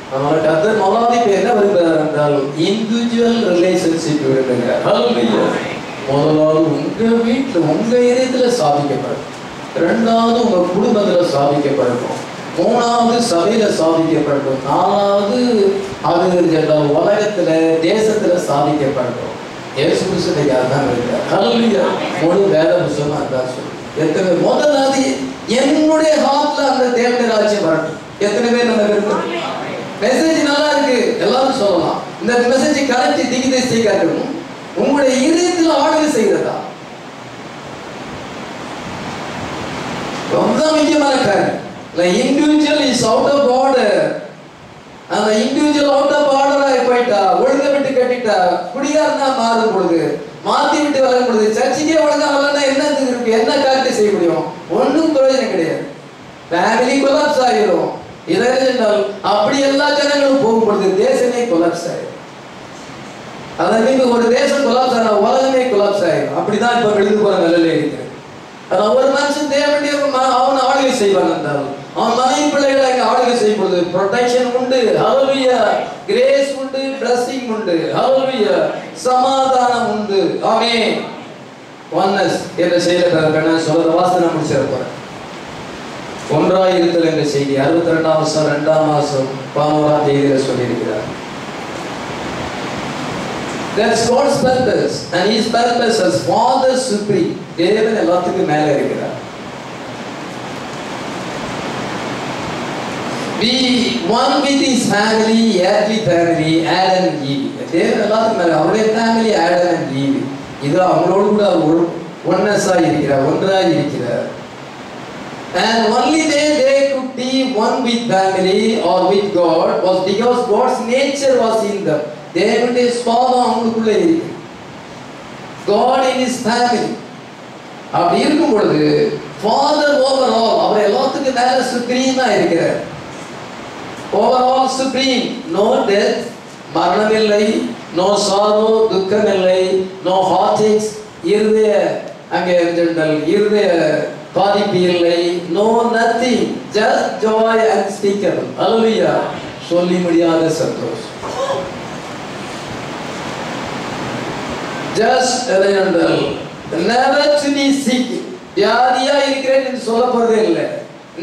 நம்மளோட கர்த்தர் முதலாவது என்ன விரும்புகிறார் என்றால் இண்டிவிஜுவல் ரிலேஷன்ஷிப் விரும்புகிறார். ஹல்லேலூயா. முதலாவது உங்க வீட்டில் உங்க இதயத்துல சாதிக்கப்படும், இரண்டாவது உங்க குடும்பத்துல சாதிக்கப்படணும், மூணாவது சபையில சாதிக்கப்படணும், நாலாவது அது உலகத்துல தேசத்துல சாதிக்கப்படணும். இயேசு கிறிஸ்துவுக்கு தான் இருக்கிறார். ஹல்லேலூயா. முழு வேத புத்தகமா தான் சொல்லு. எத்தனை முதலாவது என்னுடைய ஹார்ட்ல அந்த தேவனுடைய ராஜ்யம் வரட்டும். எத்தனை பேர் நம்ம விரும்புறோம்? மெசேஜ் நல்லா இருக்கு எல்லாரும் சொல்லலாம். இந்த மெசேஜ் கரெக்ட் திகிதை காட்டணும். உங்களுடைய இதயத்தில் ஆளுகை செய்கிறதா ரொம்ப முக்கியமான காரியம். Individual is out of order. அந்த இண்டிவிஜுவல் அவுட் ஆஃப் ஆர்டரா போயிட்டா, ஒழுங்க விட்டு கட்டிட்டா, குடிகாரனா மாறும் பொழுது, மாத்தி விட்டு வளரும் பொழுது, சர்ச்சைக்கே ஒழுங்கா வரலன்னா என்ன இருக்கு? என்ன காரியத்தை செய்ய முடியும்? ஒன்றும் பிரயோஜனம் கிடையாது. ஃபேமிலி கொலாப்ஸ் ஆகிடும். இதனால் அப்படி எல்லா ஜனங்களும் போகும் பொழுது தேசமே கொலாப்ஸ் ஆகிடும். அதற்கு ஒரு தேசம் கொலாப்ஸ் ஆனா உலகமே கொலாப்ஸ் ஆகிடும். அப்படிதான் இப்ப எழுந்து போற நிலையில இருக்கிறது. ஒரு மனுஷன் தேவனுடைய அவன் ஆளுகை செய்வான் என்றால் அவன் மனைவி பிள்ளைகளை ஆளுகை செய்யும் பொழுது ப்ரொடெக்ஷன் உண்டு. ஹல்லேலூயா. கிரேஸ் உண்டு, பிளெஸிங் உண்டு. ஹல்லேலூயா. சமாதானம் உண்டு. ஆமென். ஒன்னஸ் என்ற செய்தியை நான் சொல்ற வாசனை முடிச்சிருப்பேன். ஒன்றாய் இருத்தல் என்ற செய்தி 62ஆம் வருஷம் 2ஆம் மாசம் 11ஆம் தேதியில சொல்லியிருக்கிறார். That's God's purpose, and His purpose as Father Supreme. தேவன் எல்லாத்துக்கும் மேல இருக்கிறார். Be one with His family, earthly family, Adam and Eve. தேவன் எல்லாத்துக்கும் மேல அவருடைய family Adam and Eve. இது அவங்களோடு கூட ஒன்னஸா இருக்கிறார், ஒன்றாய் இருக்கிறார். And only they could be one with family or with God was because God's nature was in them. தேவனுடைய சுபாவம் அவங்களுக்குள்ள இருக்கு. God in His family. அப்படி இருக்கும் பொழுது Father overall அவர் எல்லாத்துக்கும் மேல சுப்ரீமா இருக்கிறார். Overall supreme. No death, மரணம் இல்லை, no sorrow, துக்கம் இல்லை, no heartaches, இருதய அங்கே இருதய பாதிப்பு இல்லை, no nothing, just joy unspeakable. Hallelujah. சொல்லி முடியாத சந்தோஷம். Just never to be sick. வியாதியா இருக்கிறேன் என்று சொல்ல போறதே இல்லை.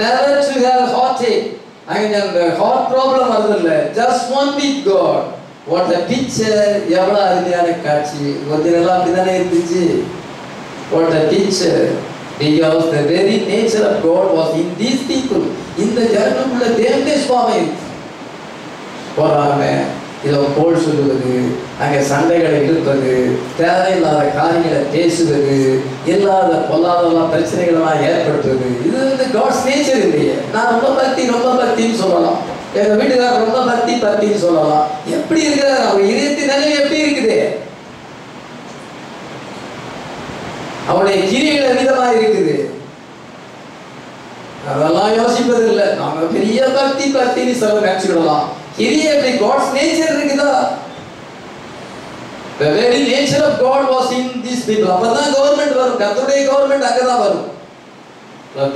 Never to have heartache. அங்க heart problem வருது இல்லை. Just one with God. What a picture. எவ்வளவு அருமையான காட்சி. ஒருத்தரெல்லாம் அப்படிதானே இருந்துச்சு. What a picture. Because the very nature of God was in these people. இந்த ஜனங்களுக்குள்ள தேவனுடைய சுபாவம் போறாங்க. இதோ போல் சொல்லுவது, அங்கே சண்டைகளை இழுப்பது, தேவையில்லாத காரியங்களை பேசுவது, இல்லாத பொல்லாத பிரச்சனைகளெல்லாம் ஏற்படுத்துவது, இது வந்து காட்ஸ் நேச்சர் இல்லையே. நான் ரொம்ப பக்தின்னு சொல்லலாம், எங்க வீட்டுக்காரர் ரொம்ப பக்தின்னு சொல்லலாம். எப்படி இருக்கிறார் அவர் இதயத்தின் நிலைமை எப்படி இருக்குது? அவருடைய கிரியைகள் விதமா இருக்குது. அதெல்லாம் யோசிப்பது இல்லை. நாம பெரிய பக்தின்னு சொல்ல நினைச்சுக்கிடலாம். கிரியை எப்படி காட்ஸ் நேச்சர் இருக்குதா? The very nature of God was in these people. அப்பதான் கவர்மெண்ட் வரும். கர்த்தருடைய கவர்மெண்ட் அங்கதான் வரும்.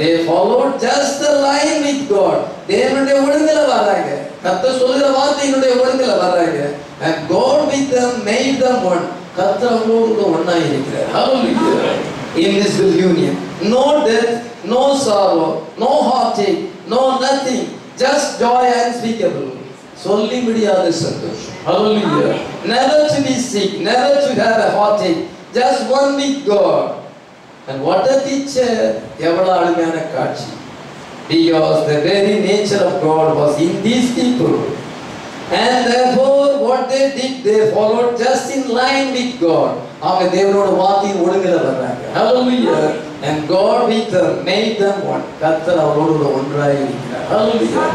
They followed just the line with God. தேவனுடைய ஒழுங்குல வர்றாங்க. கர்த்தர் சொல்லுகிற வார்த்தையினுடைய ஒழுங்குல வர்றாங்க. And God with them made them one. கர்த்தர் அவங்களோடு ஒண்ணா இருக்கிறார். Hallelujah. In this union, no death, no sorrow, no heartache, no nothing, just joy unspeakable. சொல்லி முடியாத சந்தோஷம். Hallelujah. Never to be sick, never to have a heartache, just one with God. And what a picture. எவ்வளவு அருமையான காட்சி. Because the very nature of God was in these people. And therefore what they did, they followed just in line with God. அவங்க தேவனோட வார்த்தையின் ஒழுங்குல வர்றாங்க. Hallelujah. And God with them made them one. கர்த்தர் அவரோடு ஒன்றாய் இருக்கிறார். Hallelujah.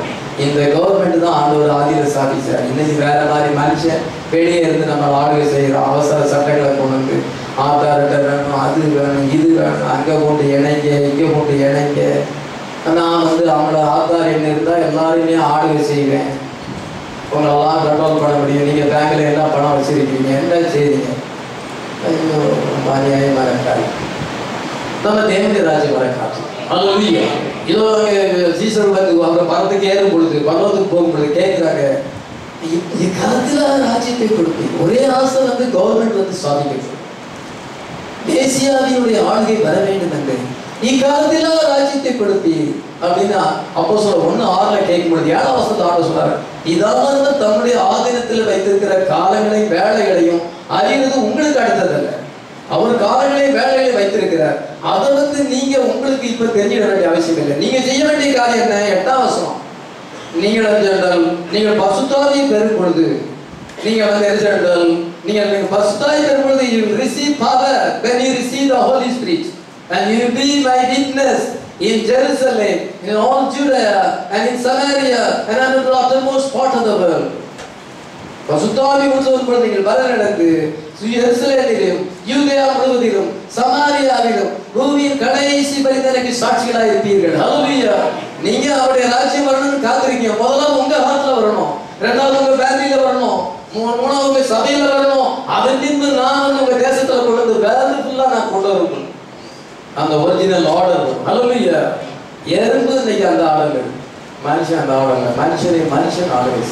இந்த government தான் ஆண்டவர் ஆதியில சாதிச்சார். இன்னைக்கு வேற மாதிரி மனுஷன் வெளியே இருந்து நம்ம ஆளுகை செய்யறோம். அவசர சட்டங்களை கொண்டு வந்து ஆதார் அட்டை வேணும், அது வேணும், இது வேணும், அங்கே கொண்டு இணைங்க, இங்கே கொண்டு இணைங்க. நான் வந்து அவங்கள ஆதார் எண்ணெய் இருந்தால் எல்லாருமே ஆளுகை செய்வேன், உங்களெல்லாம் கண்ட்ரோல் பண்ண முடியும், நீங்கள் பேங்கில் என்ன பணம் வச்சுருக்கீங்க, என்ன செய்றீங்க? ஐயோ அநியாயமாக இருக்காது. நம்ம தேவனுடைய ராஜ்யம் வர காட்டும். அல்லேலூயா. இதோ சீசர் வந்து அவங்க பணத்துக்கு ஏறும் பொழுது, பணத்துக்கு போகும் பொழுது கேட்குறாங்க, இக்காலத்தில் ராஜ்யத்தை கொடுப்பேன். ஒரே ஆசை வந்து கவர்மெண்ட் வந்து ஸ்தாபிக்கணும், தேசியாவினுடைய ஆளுகை வர வேண்டும் என்று. இக்காலத்தில் ராஜ்யத்தை கொடுப்பி அப்படின்னு அப்போஸ்தலர் 1:6 கேட்கும் பொழுது 7ஆம் வசனத்தில் ஆண்டவர் சொல்றாரு, இதாவது தம்முடைய ஆதீனத்தில் வைத்திருக்கிற காலங்களையும் வேலைகளையும் அறிவது உங்களுக்கு அடுத்ததல்ல. அவர் காலங்களையும் வேலைகளையும் வைத்திருக்கிறார். அதை வந்து நீங்க உங்களுக்கு இப்ப தெரிஞ்சிட வேண்டிய அவசியம் இல்லை. நீங்க செய்ய வேண்டிய காரியம் என்ன? 8ஆம் வசனம், நீங்கள் பசுத்தாவியை பெறும் பொழுது, நீங்க வந்து எரிச்சல், நீங்க பசுத்தாவியை பெறும் பொழுது you will receive power when you receive the Holy Spirit, and you will be my witness in Jerusalem, in all Judea and in Samaria and unto the uttermost part of the world. பசுத்தாவி உணர்த்தும் பொழுது நீங்கள் வர நடந்து எருசலேமிலும் யூதேயா முழுவதிலும் சமாரியாவிலும் பூமியின் கடைசி பரிந்தனைக்கு சாட்சிகளாக இருப்பீர்கள். ஹல்லேலூயா. நீங்க அவருடைய ராஜ்யம் வரணும்னு காத்திருக்கீங்க. முதல்ல உங்க ஹார்ட்ல வரணும், ரெண்டாவது உங்க ஃபேமிலியில வரணும், மூணாவது உங்க சபையில வரணும். அதன் பின்பு நான் வந்து உங்க தேசத்துல கொண்டு வந்து வேறு ஃபுல்லா நான் கொண்டு வரணும். அந்த ஒரிஜினல் ஆர்டர். ஹல்லேலூயா. எறும்பு இன்னைக்கு அந்த ஆர்டர், மனுஷன் அந்த ஆர்டர், மனுஷன் ஆர்டர்.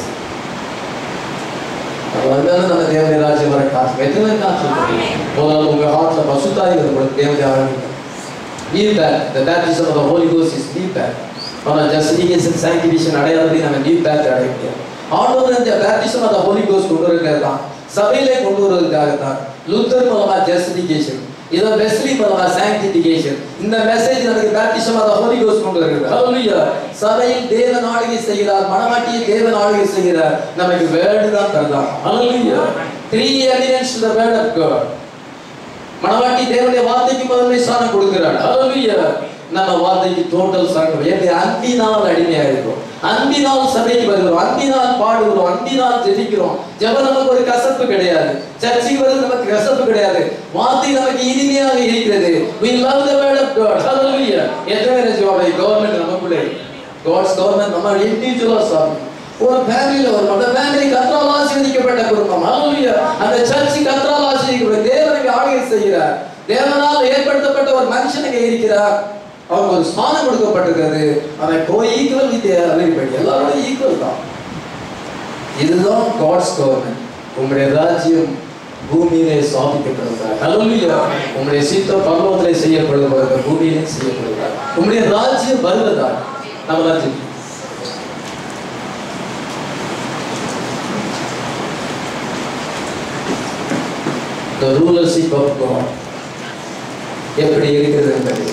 அதுதான் நம்ம தேவனுடைய ராஜ்யம் வர காசு எதுவுமே காசு. முதல்ல உங்க ஹார்ட்ல பசுத்தாய் இருக்கும் தேவனுடைய ஆரம்பிக்கும். Be back. The baptism of the Holy Ghost is be back. ஆனால் justification, sanctification அடையாதபடி நம்ம be back அடைய முடியாது. ஆண்டவர் இந்த baptism of the Holy Ghost கொண்டு வருகிறது தான், சபையிலே கொண்டு வருவதற்காக தான். லூத்தர் மூலமா justification, இதோ வெஸ்லி மூலமா sanctification. இந்த மெசேஜ் நமக்கு baptism of the Holy Ghost கொண்டு வருகிறது. ஹல்லேலூயா. சபையில் தேவன் ஆளுகை செய்கிறார், மனவாட்டியை தேவன் ஆளுகை செய்கிறார், நமக்கு வேர்டு தான் தருதான். ஹல்லேலூயா. 3 evidence to the word of God. மனவாட்டி தேவனுடைய வார்த்தைக்கு முதன்மை ஸ்தானம் கொடுக்கிறார். ஹல்லேலூயா. நம்ம வார்த்தைக்கு டோட்டல் ஸ்தானம். ஏன் அன்பினால் அடிமையா இருக்கிறோம், அன்பினால் சபைக்கு வருகிறோம், அன்பினால் பாடுகிறோம், அன்பினால் ஜெபிக்கிறோம். ஜெபம் நமக்கு ஒரு கசப்பு கிடையாது, சர்ச்சுக்கு வருவது நமக்கு கசப்பு கிடையாது, வார்த்தை நமக்கு இனிமையாக இருக்கிறது. We love the word of God. Hallelujah. எத்தனை ஜோடி கவர்மெண்ட் நமக்குள்ளே, God's government நம்ம இண்டிவிஜுவலா சாமி. ஒரு ஃபேமிலியில வரும், அந்த ஃபேமிலி கர்த்தரால் ஆசீர்வதிக்கப்பட்ட குடும்பம். ஹல்லேலூயா. அந்த சர்ச் கர்த்தரால் ஆசீர்வதிக்கப்பட்ட, தேவனுக்கு ஆளுகை செய்கிறார், தேவனால் ஏற்படுத்தப்பட்ட ஒரு மனுஷனுக்கு இருக்கிறார், அவங்க ஒரு ஸ்தானம் கொடுக்கப்பட்டிருக்கிறது. அதை ஈக்குவல் வித் எவரிபடி, எல்லாரோட ஈக்குவல் தான். இதுதான் காட்ஸ் கவர்மெண்ட். உங்களுடைய ராஜ்யம் பூமியிலே ஸ்தாபிக்கப்படுகிறார். ஹல்லேலூயா. உங்களுடைய சித்தம் பரலோகத்திலே செய்யப்படுகிறது, பூமியிலே செய்யப்படுகிறார். உங்களுடைய ராஜ்யம் வருவதா நம்ம ராஜ்யம். The rulership of God எப்படி இருக்கிறது என்பதை